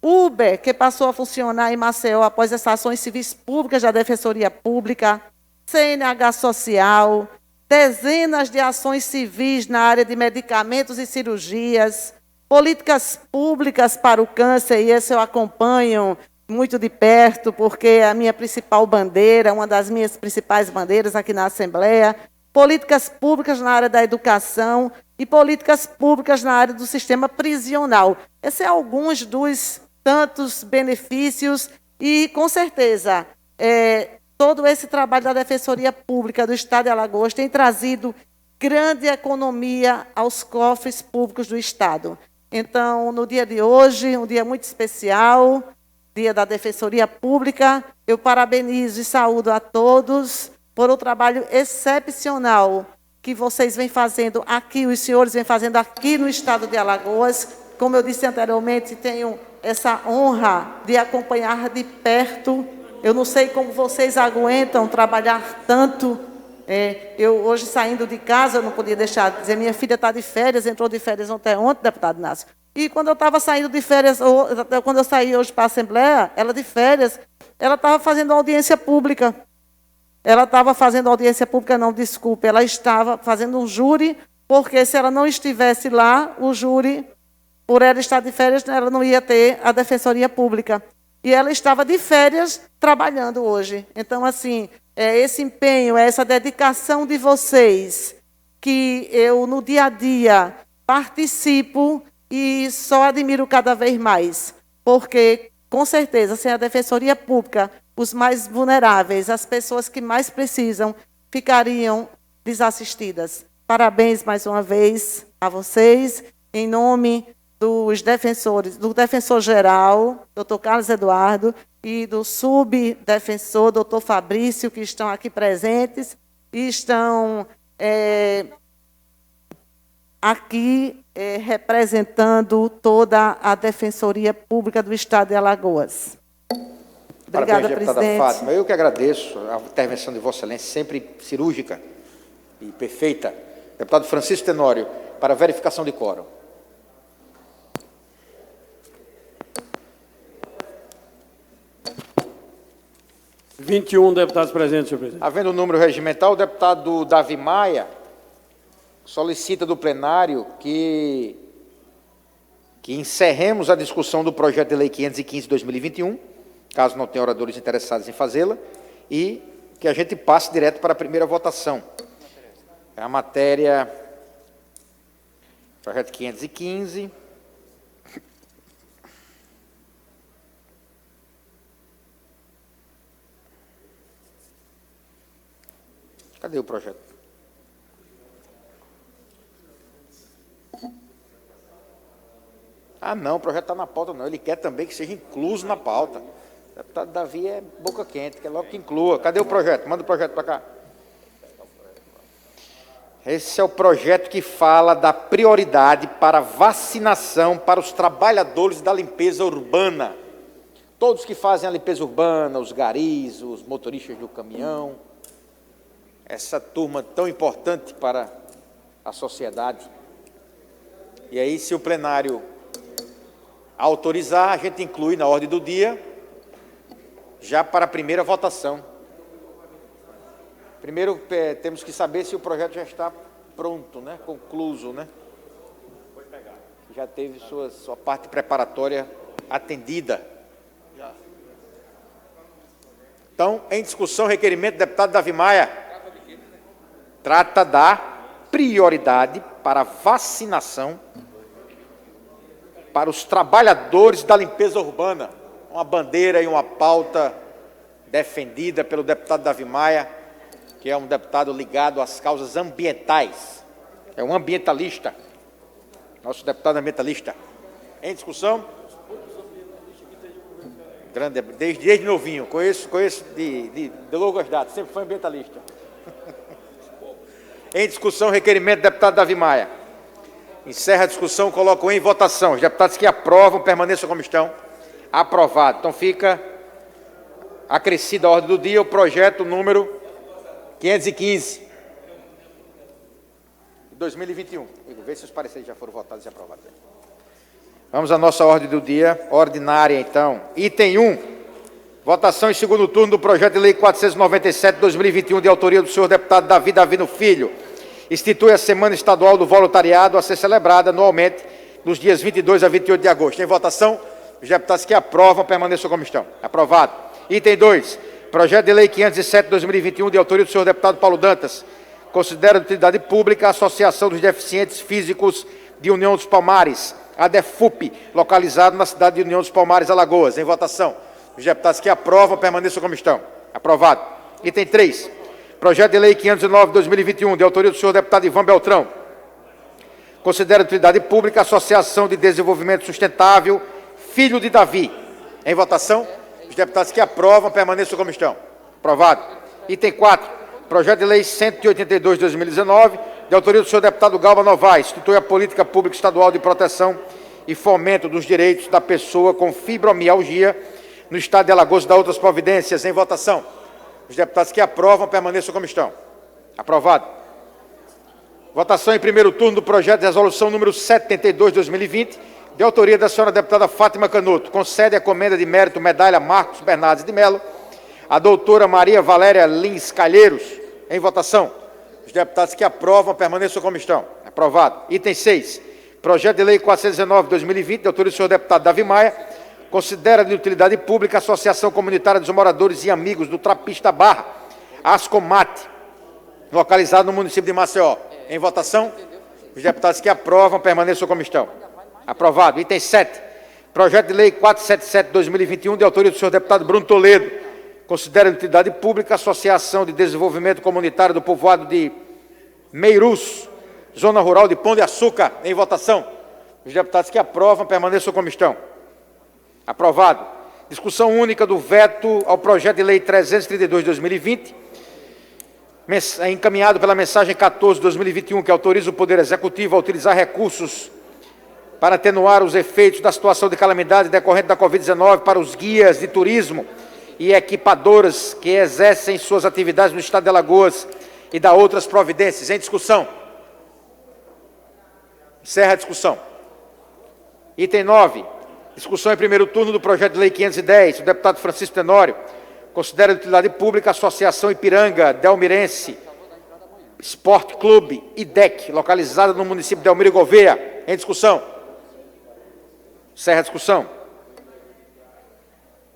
Uber, que passou a funcionar em Maceió após as ações civis públicas da Defensoria Pública, CNH Social, dezenas de ações civis na área de medicamentos e cirurgias, políticas públicas para o câncer, e esse eu acompanho muito de perto, porque é a minha principal bandeira, uma das minhas principais bandeiras aqui na Assembleia, políticas públicas na área da educação e políticas públicas na área do sistema prisional. Esses são alguns dos tantos benefícios e, com certeza, todo esse trabalho da Defensoria Pública do Estado de Alagoas tem trazido grande economia aos cofres públicos do Estado. Então, no dia de hoje, um dia muito especial, dia da Defensoria Pública, eu parabenizo e saúdo a todos por um trabalho excepcional que vocês vêm fazendo aqui, os senhores vêm fazendo aqui no estado de Alagoas. Como eu disse anteriormente, tenho essa honra de acompanhar de perto. Eu não sei como vocês aguentam trabalhar tanto. Eu hoje saindo de casa, eu não podia deixar de dizer, minha filha está de férias, entrou de férias ontem, deputado Inácio. E quando eu estava saindo de férias, quando eu saí hoje para a Assembleia, ela de férias, ela estava fazendo audiência pública. Ela estava fazendo audiência pública, não, desculpe, ela estava fazendo um júri, porque se ela não estivesse lá, o júri, por ela estar de férias, ela não ia ter a Defensoria Pública. E ela estava de férias trabalhando hoje. Então, assim, esse empenho, essa dedicação de vocês, que eu, no dia a dia, participo e só admiro cada vez mais. Porque, com certeza, sem a Defensoria Pública, os mais vulneráveis, as pessoas que mais precisam, ficariam desassistidas. Parabéns mais uma vez a vocês, em nome dos defensores, do defensor-geral, doutor Carlos Eduardo, e do subdefensor, doutor Fabrício, que estão aqui presentes, e estão aqui representando toda a Defensoria Pública do Estado de Alagoas. Obrigada, parabéns, deputada presidente. Fátima. Eu que agradeço a intervenção de Vossa Excelência, sempre cirúrgica e perfeita. Deputado Francisco Tenório, para verificação de quórum. Deputados presentes, senhor presidente. Havendo o número regimental, o deputado Davi Maia solicita do plenário que encerremos a discussão do projeto de lei 515/2021, caso não tenha oradores interessados em fazê-la, e que a gente passe direto para a primeira votação. É a matéria, projeto 515. Cadê o projeto? Ah, não, o projeto está na pauta, não. Ele quer também que seja incluso na pauta. O deputado Davi é boca quente, quer logo que inclua. Cadê o projeto? Manda o projeto para cá. Esse é o projeto que fala da prioridade para vacinação para os trabalhadores da limpeza urbana. Todos que fazem a limpeza urbana, os garis, os motoristas do caminhão, essa turma tão importante para a sociedade. E aí, se o plenário autorizar, a gente inclui na ordem do dia, já para a primeira votação. Primeiro, temos que saber se o projeto já está pronto, né? Concluso, né? Já teve sua parte preparatória atendida. Então, em discussão, requerimento do deputado Davi Maia. Trata da prioridade para vacinação para os trabalhadores da limpeza urbana. Uma bandeira e uma pauta defendida pelo deputado Davi Maia, que é um deputado ligado às causas ambientais. É um ambientalista. Nosso deputado ambientalista. Em discussão? Grande, desde novinho. Conheço de longas datas. Sempre foi ambientalista. Em discussão, requerimento do deputado Davi Maia. Encerra a discussão, coloco em votação. Os deputados que aprovam, permaneçam como estão. Aprovado. Então fica acrescida a ordem do dia o projeto número 515 de 2021. Vê se os pareceres já foram votados e aprovados. Vamos à nossa ordem do dia ordinária, então. Item 1. Votação em segundo turno do projeto de lei 497 de 2021, de autoria do senhor deputado Davi Davino Filho. Institui a Semana Estadual do Voluntariado a ser celebrada anualmente nos dias 22 a 28 de agosto. Em votação, os deputados que aprovam permaneçam como estão. Aprovado. Item 2. Projeto de lei 507 de 2021, de autoria do senhor deputado Paulo Dantas. Considera de utilidade pública a Associação dos Deficientes Físicos de União dos Palmares, a DEFUP, localizado na cidade de União dos Palmares, Alagoas. Em votação. Os deputados que aprovam permaneçam como estão. Aprovado. Item 3. Projeto de lei 509 de 2021, de autoria do senhor deputado Ivan Beltrão. Considera de utilidade pública a Associação de Desenvolvimento Sustentável Filho de Davi. Em votação. Os deputados que aprovam permaneçam como estão. Aprovado. Item 4. Projeto de lei 182 de 2019, de autoria do senhor deputado Galba Novaes, institui a política pública estadual de proteção e fomento dos direitos da pessoa com fibromialgia no estado de Alagoas e da outras providências. Em votação. Os deputados que aprovam permaneçam como estão. Aprovado. Votação em primeiro turno do projeto de resolução número 72 de 2020, de autoria da senhora deputada Fátima Canuto. Concede a comenda de mérito medalha Marcos Bernardes de Melo à doutora Maria Valéria Lins Calheiros. Em votação. Os deputados que aprovam permaneçam como estão. Aprovado. Item 6. Projeto de lei 419 de 2020, de autoria do senhor deputado Davi Maia, considera de utilidade pública a Associação Comunitária dos Moradores e Amigos do Trapista Barra, Ascomate, localizado no município de Maceió. Em votação, os deputados que aprovam permaneçam como estão. Aprovado. Item 7. Projeto de lei 477 de 2021, de autoria do senhor deputado Bruno Toledo, considera de utilidade pública a Associação de Desenvolvimento Comunitário do Povoado de Meirus, Zona Rural de Pão de Açúcar. Em votação. Os deputados que aprovam permaneçam como estão. Aprovado. Discussão única do veto ao projeto de lei 332 de 2020, encaminhado pela mensagem 14 de 2021, que autoriza o Poder Executivo a utilizar recursos para atenuar os efeitos da situação de calamidade decorrente da Covid-19 para os guias de turismo e equipadoras que exercem suas atividades no estado de Alagoas e da outras providências. Em discussão. Encerra a discussão. Item 9. Discussão em primeiro turno do projeto de lei 510, do deputado Francisco Tenório, considera de utilidade pública a Associação Ipiranga Delmirense Esporte Clube, IDEC, localizada no município de Almiro Gouveia. Em discussão. Encerra a discussão.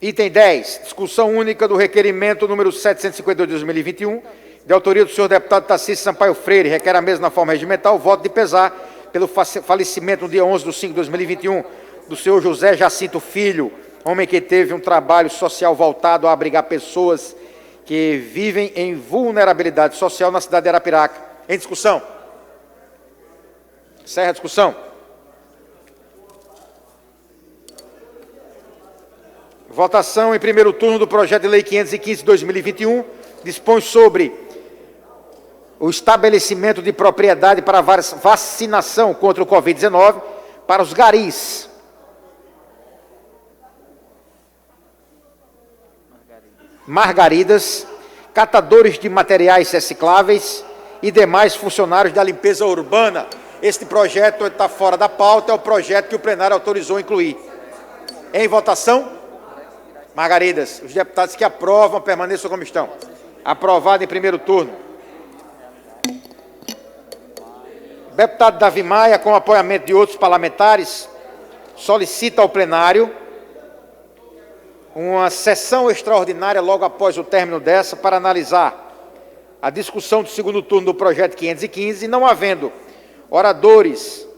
Item 10. Discussão única do requerimento número 752 de 2021, de autoria do senhor deputado Tarcísio Sampaio Freire, requer a mesma forma regimental, voto de pesar pelo falecimento no dia 11 de 5 de 2021, do senhor José Jacinto Filho, homem que teve um trabalho social voltado a abrigar pessoas que vivem em vulnerabilidade social na cidade de Arapiraca. Em discussão. Encerra a discussão. Votação em primeiro turno do projeto de lei 515 de 2021, dispõe sobre o estabelecimento de propriedade para vacinação contra o Covid-19 para os garis. Margaridas, catadores de materiais recicláveis e demais funcionários da limpeza urbana. Este projeto está fora da pauta, é o projeto que o plenário autorizou incluir. Em votação, Margaridas. Os deputados que aprovam permaneçam como estão. Aprovado em primeiro turno. Deputado Davi Maia, com apoiamento de outros parlamentares, solicita ao plenário uma sessão extraordinária logo após o término dessa para analisar a discussão do segundo turno do projeto 515, não havendo oradores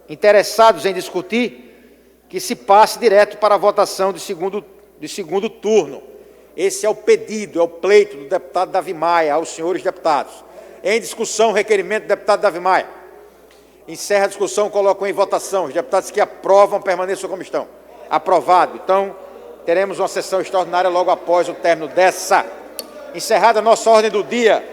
interessados em discutir, que se passe direto para a votação de segundo turno. Esse é o pedido, é o pleito do deputado Davi Maia aos senhores deputados. Em discussão, requerimento do deputado Davi Maia. Encerra a discussão, coloco em votação. Os deputados que aprovam permaneçam como estão. Aprovado. Então, teremos uma sessão extraordinária logo após o término dessa. Encerrada a nossa ordem do dia.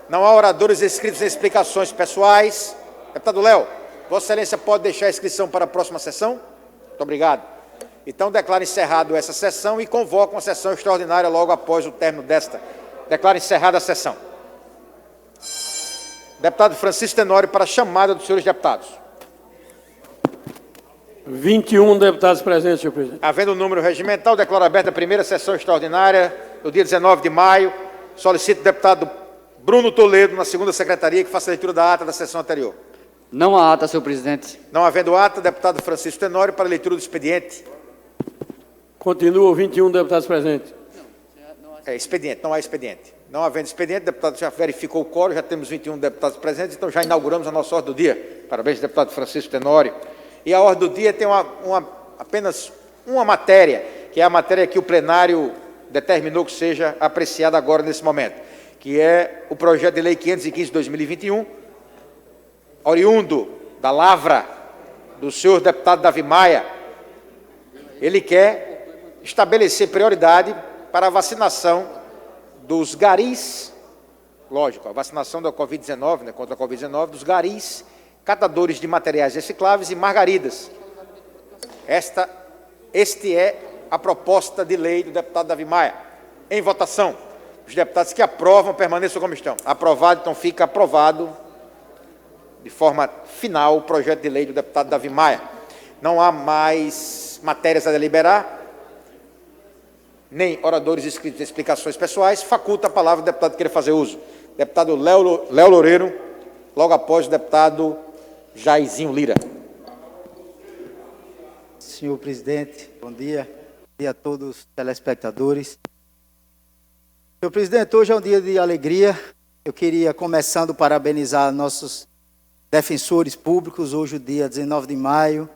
Não há oradores inscritos em explicações pessoais. Deputado Léo, Vossa Excelência pode deixar a inscrição para a próxima sessão? Muito obrigado. Então, declaro encerrado essa sessão e convoco uma sessão extraordinária logo após o término desta. Declaro encerrada a sessão. Deputado Francisco Tenório, para a chamada dos senhores deputados. 21 deputados presentes, senhor presidente. Havendo o número regimental, declaro aberta a primeira sessão extraordinária do dia 19 de maio. Solicito o deputado Bruno Toledo, na segunda secretaria, que faça a leitura da ata da sessão anterior. Não há ata, senhor presidente. Não havendo ata, deputado Francisco Tenório, para a leitura do expediente. Continua 21 deputados presentes. É expediente, não há expediente. Não havendo expediente, o deputado já verificou o quórum, já temos 21 deputados presentes, então já inauguramos a nossa ordem do dia. Parabéns, deputado Francisco Tenório. E a ordem do dia tem apenas uma matéria, que é a matéria que o plenário determinou que seja apreciada agora, nesse momento, que é o projeto de lei 515 de 2021, oriundo da lavra do senhor deputado Davi Maia. Ele quer estabelecer prioridade para a vacinação dos garis, lógico, a vacinação da Covid-19, né, contra a Covid-19, dos garis, catadores de materiais recicláveis e margaridas. Este é a proposta de lei do deputado Davi Maia. Em votação, os deputados que aprovam permaneçam como estão. Aprovado, então fica aprovado de forma final o projeto de lei do deputado Davi Maia. Não há mais matérias a deliberar, nem oradores inscritos em explicações pessoais. Faculta a palavra ao deputado que queira fazer uso. Deputado Léo Loureiro, logo após o deputado Jairzinho Lira. Senhor presidente, bom dia. Bom dia a todos os telespectadores. Senhor presidente, hoje é um dia de alegria. Eu queria, começando, parabenizar nossos defensores públicos. Hoje, o dia 19 de maio,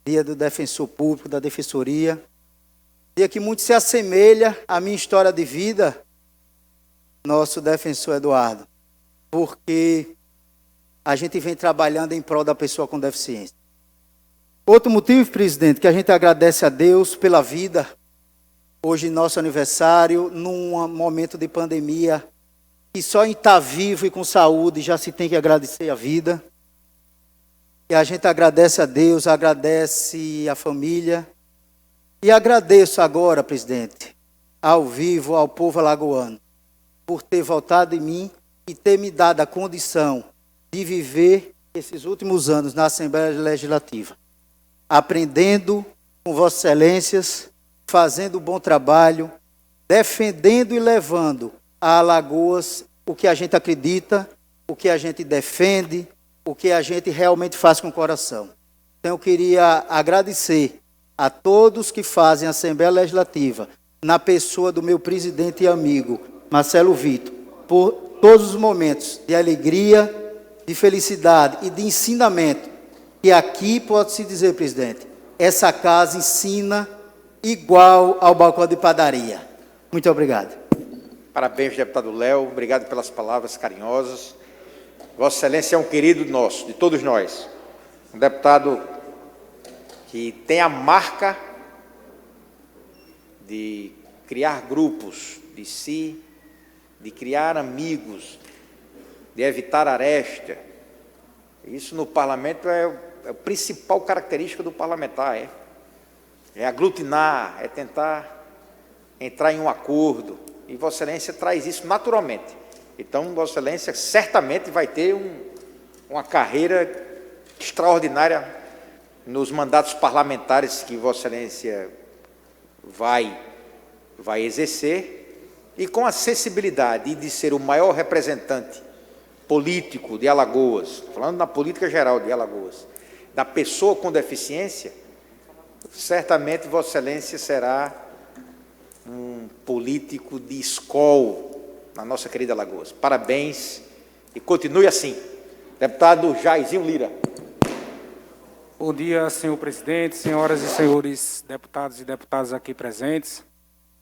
dia do defensor público, da defensoria. Dia que muito se assemelha à minha história de vida, nosso defensor Eduardo, porque a gente vem trabalhando em prol da pessoa com deficiência. Outro motivo, presidente, que a gente agradece a Deus pela vida, hoje nosso aniversário, num momento de pandemia, que só em estar vivo e com saúde já se tem que agradecer a vida. E a gente agradece a Deus, agradece a família. E agradeço agora, presidente, ao vivo, ao povo alagoano, por ter votado em mim e ter me dado a condição de viver esses últimos anos na Assembleia Legislativa, aprendendo com Vossas Excelências, fazendo um bom trabalho, defendendo e levando a Alagoas o que a gente acredita, o que a gente defende, o que a gente realmente faz com o coração. Então eu queria agradecer a todos que fazem a Assembleia Legislativa, na pessoa do meu presidente e amigo, Marcelo Vitor, por todos os momentos de alegria, de felicidade e de ensinamento, que aqui pode-se dizer, presidente, essa casa ensina igual ao balcão de padaria. Muito obrigado. Parabéns, deputado Léo, obrigado pelas palavras carinhosas. Vossa Excelência é um querido nosso, de todos nós, um deputado que tem a marca de criar grupos de si, de criar amigos, de evitar aresta. Isso no parlamento é a principal característica do parlamentar, é aglutinar, é tentar entrar em um acordo, e Vossa Excelência traz isso naturalmente. Então, Vossa Excelência certamente vai ter uma carreira extraordinária nos mandatos parlamentares que Vossa Excelência vai exercer, e com a sensibilidade de ser o maior representante político de Alagoas, falando na política geral de Alagoas, da pessoa com deficiência, certamente Vossa Excelência será um político de escola na nossa querida Alagoas. Parabéns e continue assim. Deputado Jairzinho Lira. Bom dia, senhor presidente, senhoras e senhores deputados e deputadas aqui presentes.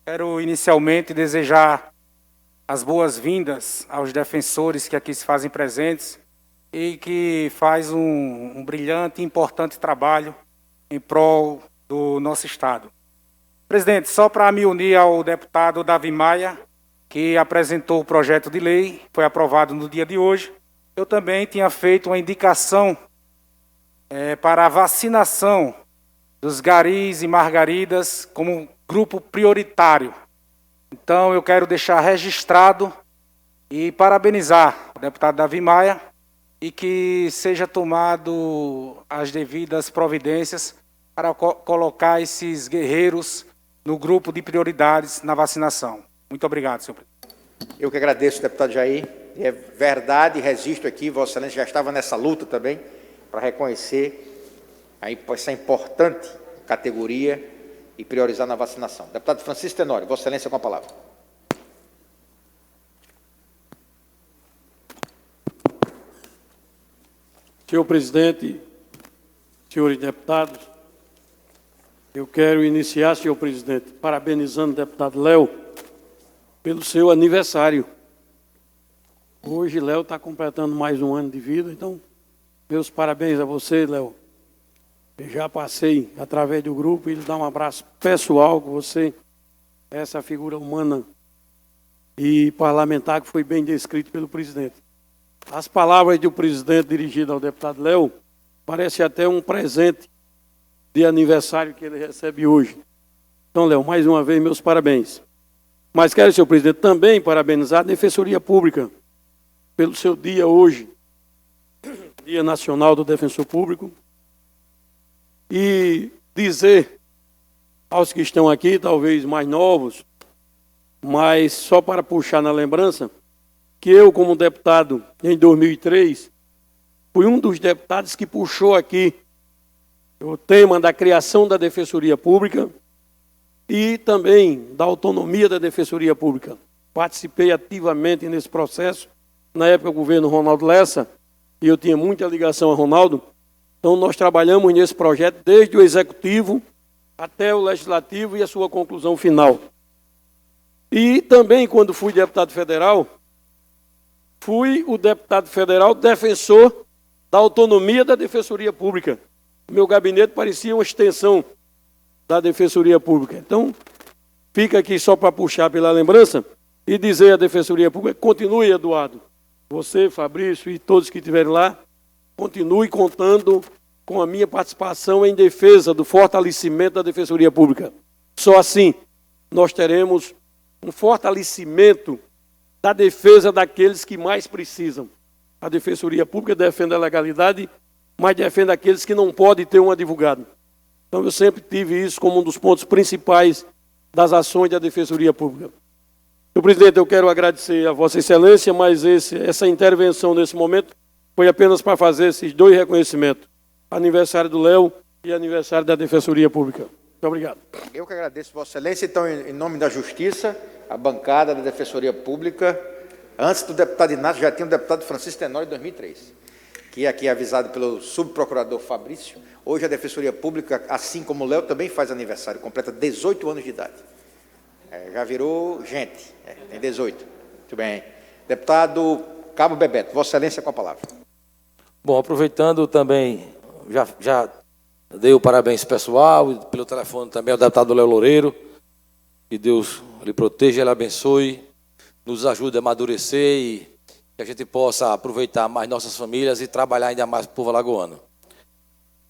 Quero inicialmente desejar as boas-vindas aos defensores que aqui se fazem presentes e que faz um brilhante e importante trabalho em prol do nosso Estado. Presidente, só para me unir ao deputado Davi Maia, que apresentou o projeto de lei, foi aprovado no dia de hoje, eu também tinha feito uma indicação para a vacinação dos garis e margaridas como grupo prioritário. Então, eu quero deixar registrado e parabenizar o deputado Davi Maia e que seja tomado as devidas providências para colocar esses guerreiros no grupo de prioridades na vacinação. Muito obrigado, senhor presidente. Eu que agradeço, deputado Jair. É verdade, registro aqui, Vossa Excelência já estava nessa luta também, para reconhecer essa importante categoria e priorizar na vacinação. Deputado Francisco Tenório, Vossa Excelência com a palavra. Senhor presidente, senhores deputados, eu quero iniciar, senhor presidente, parabenizando o deputado Léo pelo seu aniversário. Hoje, Léo está completando mais um ano de vida, então, meus parabéns a você, Léo. Eu já passei, através do grupo, e lhe dar um abraço pessoal com você, essa figura humana e parlamentar que foi bem descrito pelo presidente. As palavras do presidente dirigidas ao deputado Léo parece até um presente de aniversário que ele recebe hoje. Então, Léo, mais uma vez, meus parabéns. Mas quero, senhor presidente, também parabenizar a Defensoria Pública pelo seu dia hoje, Dia Nacional do Defensor Público, e dizer aos que estão aqui, talvez mais novos, mas só para puxar na lembrança, que eu, como deputado em 2003, fui um dos deputados que puxou aqui o tema da criação da Defensoria Pública e também da autonomia da Defensoria Pública. Participei ativamente nesse processo, na época do governo Ronaldo Lessa, e eu tinha muita ligação a Ronaldo, então nós trabalhamos nesse projeto desde o Executivo até o Legislativo e a sua conclusão final. E também, quando fui deputado federal, fui o deputado federal defensor da autonomia da Defensoria Pública. Meu gabinete parecia uma extensão da Defensoria Pública. Então, fica aqui só para puxar pela lembrança e dizer à Defensoria Pública, continue, Eduardo, você, Fabrício e todos que estiverem lá, continue contando com a minha participação em defesa do fortalecimento da Defensoria Pública. Só assim nós teremos um fortalecimento da defesa daqueles que mais precisam. A Defensoria Pública defende a legalidade, mas defende aqueles que não podem ter um advogado. Então eu sempre tive isso como um dos pontos principais das ações da Defensoria Pública. Senhor presidente, eu quero agradecer a Vossa Excelência, mas essa intervenção nesse momento foi apenas para fazer esses dois reconhecimentos. Aniversário do Léo e aniversário da Defensoria Pública. Muito obrigado. Eu que agradeço, Vossa Excelência. Então, em nome da Justiça, a bancada da Defensoria Pública, antes do deputado Inácio, já tinha o deputado Francisco Tenório em 2003, que é aqui avisado pelo subprocurador Fabrício. Hoje a Defensoria Pública, assim como o Léo, também faz aniversário, completa 18 anos de idade. Já virou gente, tem 18. Muito bem. Deputado Cabo Bebeto, Vossa Excelência, com a palavra. Bom, aproveitando também, já dei o parabéns pessoal, e pelo telefone também ao deputado Léo Loureiro, que Deus lhe proteja, ele abençoe, nos ajude a amadurecer e que a gente possa aproveitar mais nossas famílias e trabalhar ainda mais para o povo alagoano.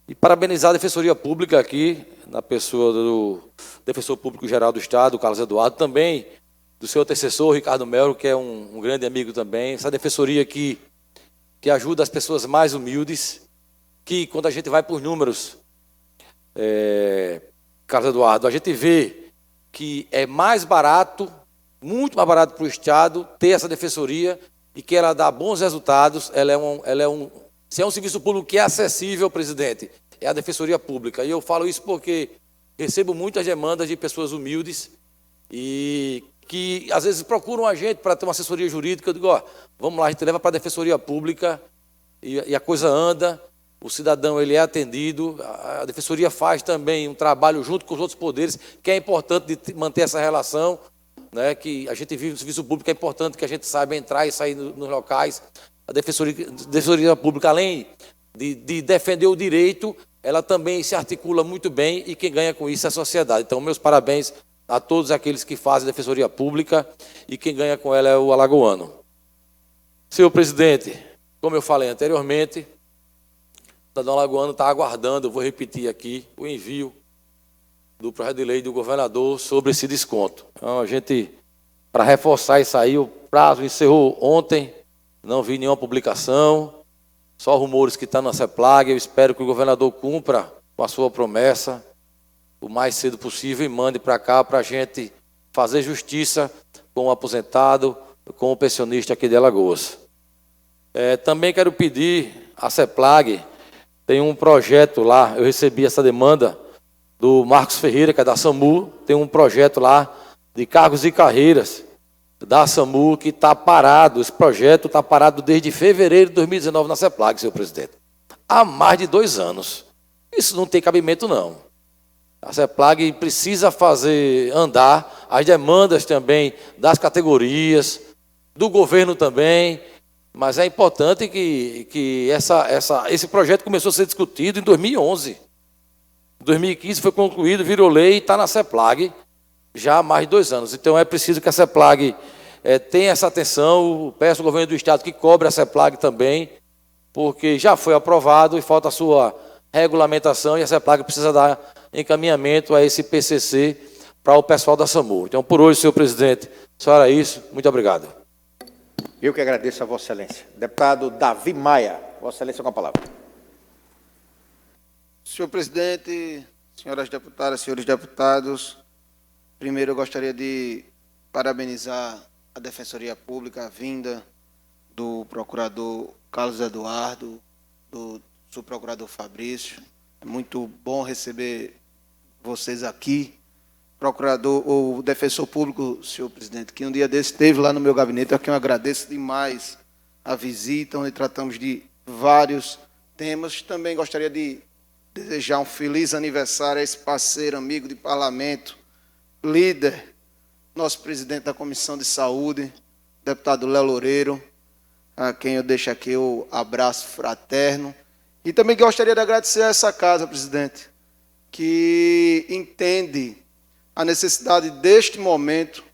E parabenizar a Defensoria Pública aqui, na pessoa do Defensor Público Geral do Estado, Carlos Eduardo, também do seu antecessor, Ricardo Melo, que é um grande amigo também. Essa defensoria que ajuda as pessoas mais humildes, que quando a gente vai por números, Carlos Eduardo, a gente vê que é mais barato, muito mais barato para o Estado ter essa defensoria e que ela dá bons resultados. Se é um serviço público que é acessível, presidente, é a Defensoria Pública. E eu falo isso porque recebo muitas demandas de pessoas humildes e que às vezes procuram a gente para ter uma assessoria jurídica. Eu digo, vamos lá, a gente leva para a Defensoria Pública e a coisa anda, o cidadão ele é atendido, a Defensoria faz também um trabalho junto com os outros poderes, que é importante de manter essa relação, né, que a gente vive no serviço público, é importante que a gente saiba entrar e sair nos locais. A Defensoria Pública, além de defender o direito, ela também se articula muito bem e quem ganha com isso é a sociedade. Então, meus parabéns a todos aqueles que fazem Defensoria Pública e quem ganha com ela é o alagoano. Senhor presidente, como eu falei anteriormente, o cidadão alagoano está aguardando, eu vou repetir aqui, o envio do projeto de lei do governador sobre esse desconto. Então, a gente, para reforçar isso aí, o prazo encerrou ontem, não vi nenhuma publicação, só rumores que estão na CEPLAG. Eu espero que o governador cumpra com a sua promessa o mais cedo possível e mande para cá para a gente fazer justiça com o aposentado, com o pensionista aqui de Alagoas. Também quero pedir à CEPLAG, tem um projeto lá, eu recebi essa demanda do Marcos Ferreira, que é da SAMU, tem um projeto lá de cargos e carreiras da SAMU que está parado. Esse projeto está parado desde fevereiro de 2019 na CEPLAG, senhor presidente. Há mais de 2 anos. Isso não tem cabimento, não. A CEPLAG precisa fazer andar as demandas também das categorias, do governo também, mas é importante que esse projeto começou a ser discutido em 2011. Em 2015 foi concluído, virou lei e está na CEPLAG já há mais de 2 anos. Então é preciso que a CEPLAG tenha essa atenção, peço ao governo do Estado que cobre a CEPLAG também, porque já foi aprovado e falta a sua regulamentação e a CEPLAG precisa dar encaminhamento a esse PCC para o pessoal da SAMU. Então, por hoje, senhor presidente, só era isso. Muito obrigado. Eu que agradeço a Vossa Excelência. Deputado Davi Maia, Vossa Excelência com a palavra. Senhor presidente, senhoras deputadas, senhores deputados, primeiro eu gostaria de parabenizar a Defensoria Pública, a vinda do procurador Carlos Eduardo, do subprocurador Fabrício. É muito bom receber vocês aqui. Procurador, ou defensor público, senhor presidente, que um dia desse esteve lá no meu gabinete, a quem eu agradeço demais a visita, onde tratamos de vários temas. Também gostaria de desejar um feliz aniversário a esse parceiro, amigo de parlamento, líder, nosso presidente da Comissão de Saúde, deputado Léo Loureiro, a quem eu deixo aqui o abraço fraterno. E também gostaria de agradecer a essa casa, presidente, que entende a necessidade deste momento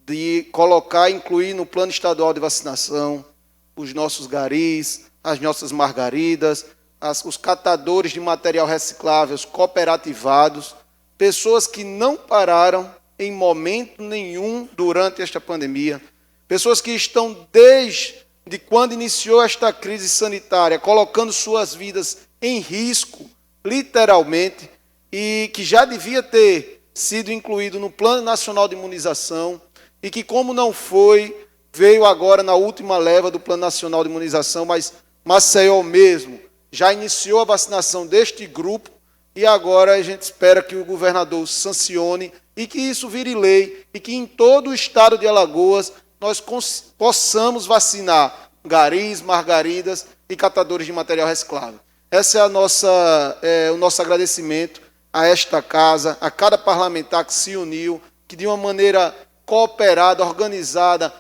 de colocar, incluir no plano estadual de vacinação os nossos garis, as nossas margaridas, os catadores de material reciclável, os cooperativados, pessoas que não pararam em momento nenhum durante esta pandemia, pessoas que estão desde quando iniciou esta crise sanitária, colocando suas vidas em risco, literalmente, e que já devia ter sido incluído no Plano Nacional de Imunização e que, como não foi, veio agora na última leva do Plano Nacional de Imunização, mas Maceió mesmo já iniciou a vacinação deste grupo e agora a gente espera que o governador sancione e que isso vire lei e que em todo o estado de Alagoas nós possamos vacinar garis, margaridas e catadores de material reciclável. Esse é o nosso agradecimento a esta casa, a cada parlamentar que se uniu, que de uma maneira cooperada, organizada,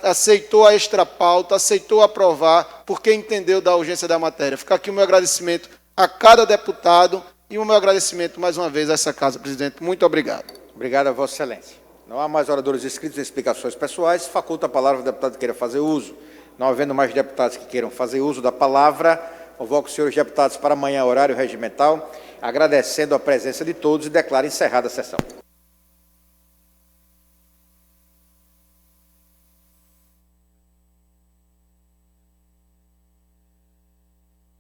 aceitou a extrapauta, aceitou aprovar, porque entendeu da urgência da matéria. Fica aqui o meu agradecimento a cada deputado e o meu agradecimento mais uma vez a essa casa, presidente. Muito obrigado. Obrigado a Vossa Excelência. Não há mais oradores inscritos em explicações pessoais. Faculta a palavra ao deputado que queira fazer uso. Não havendo mais deputados que queiram fazer uso da palavra, convoco os senhores deputados para amanhã, horário regimental, agradecendo a presença de todos e declaro encerrada a sessão.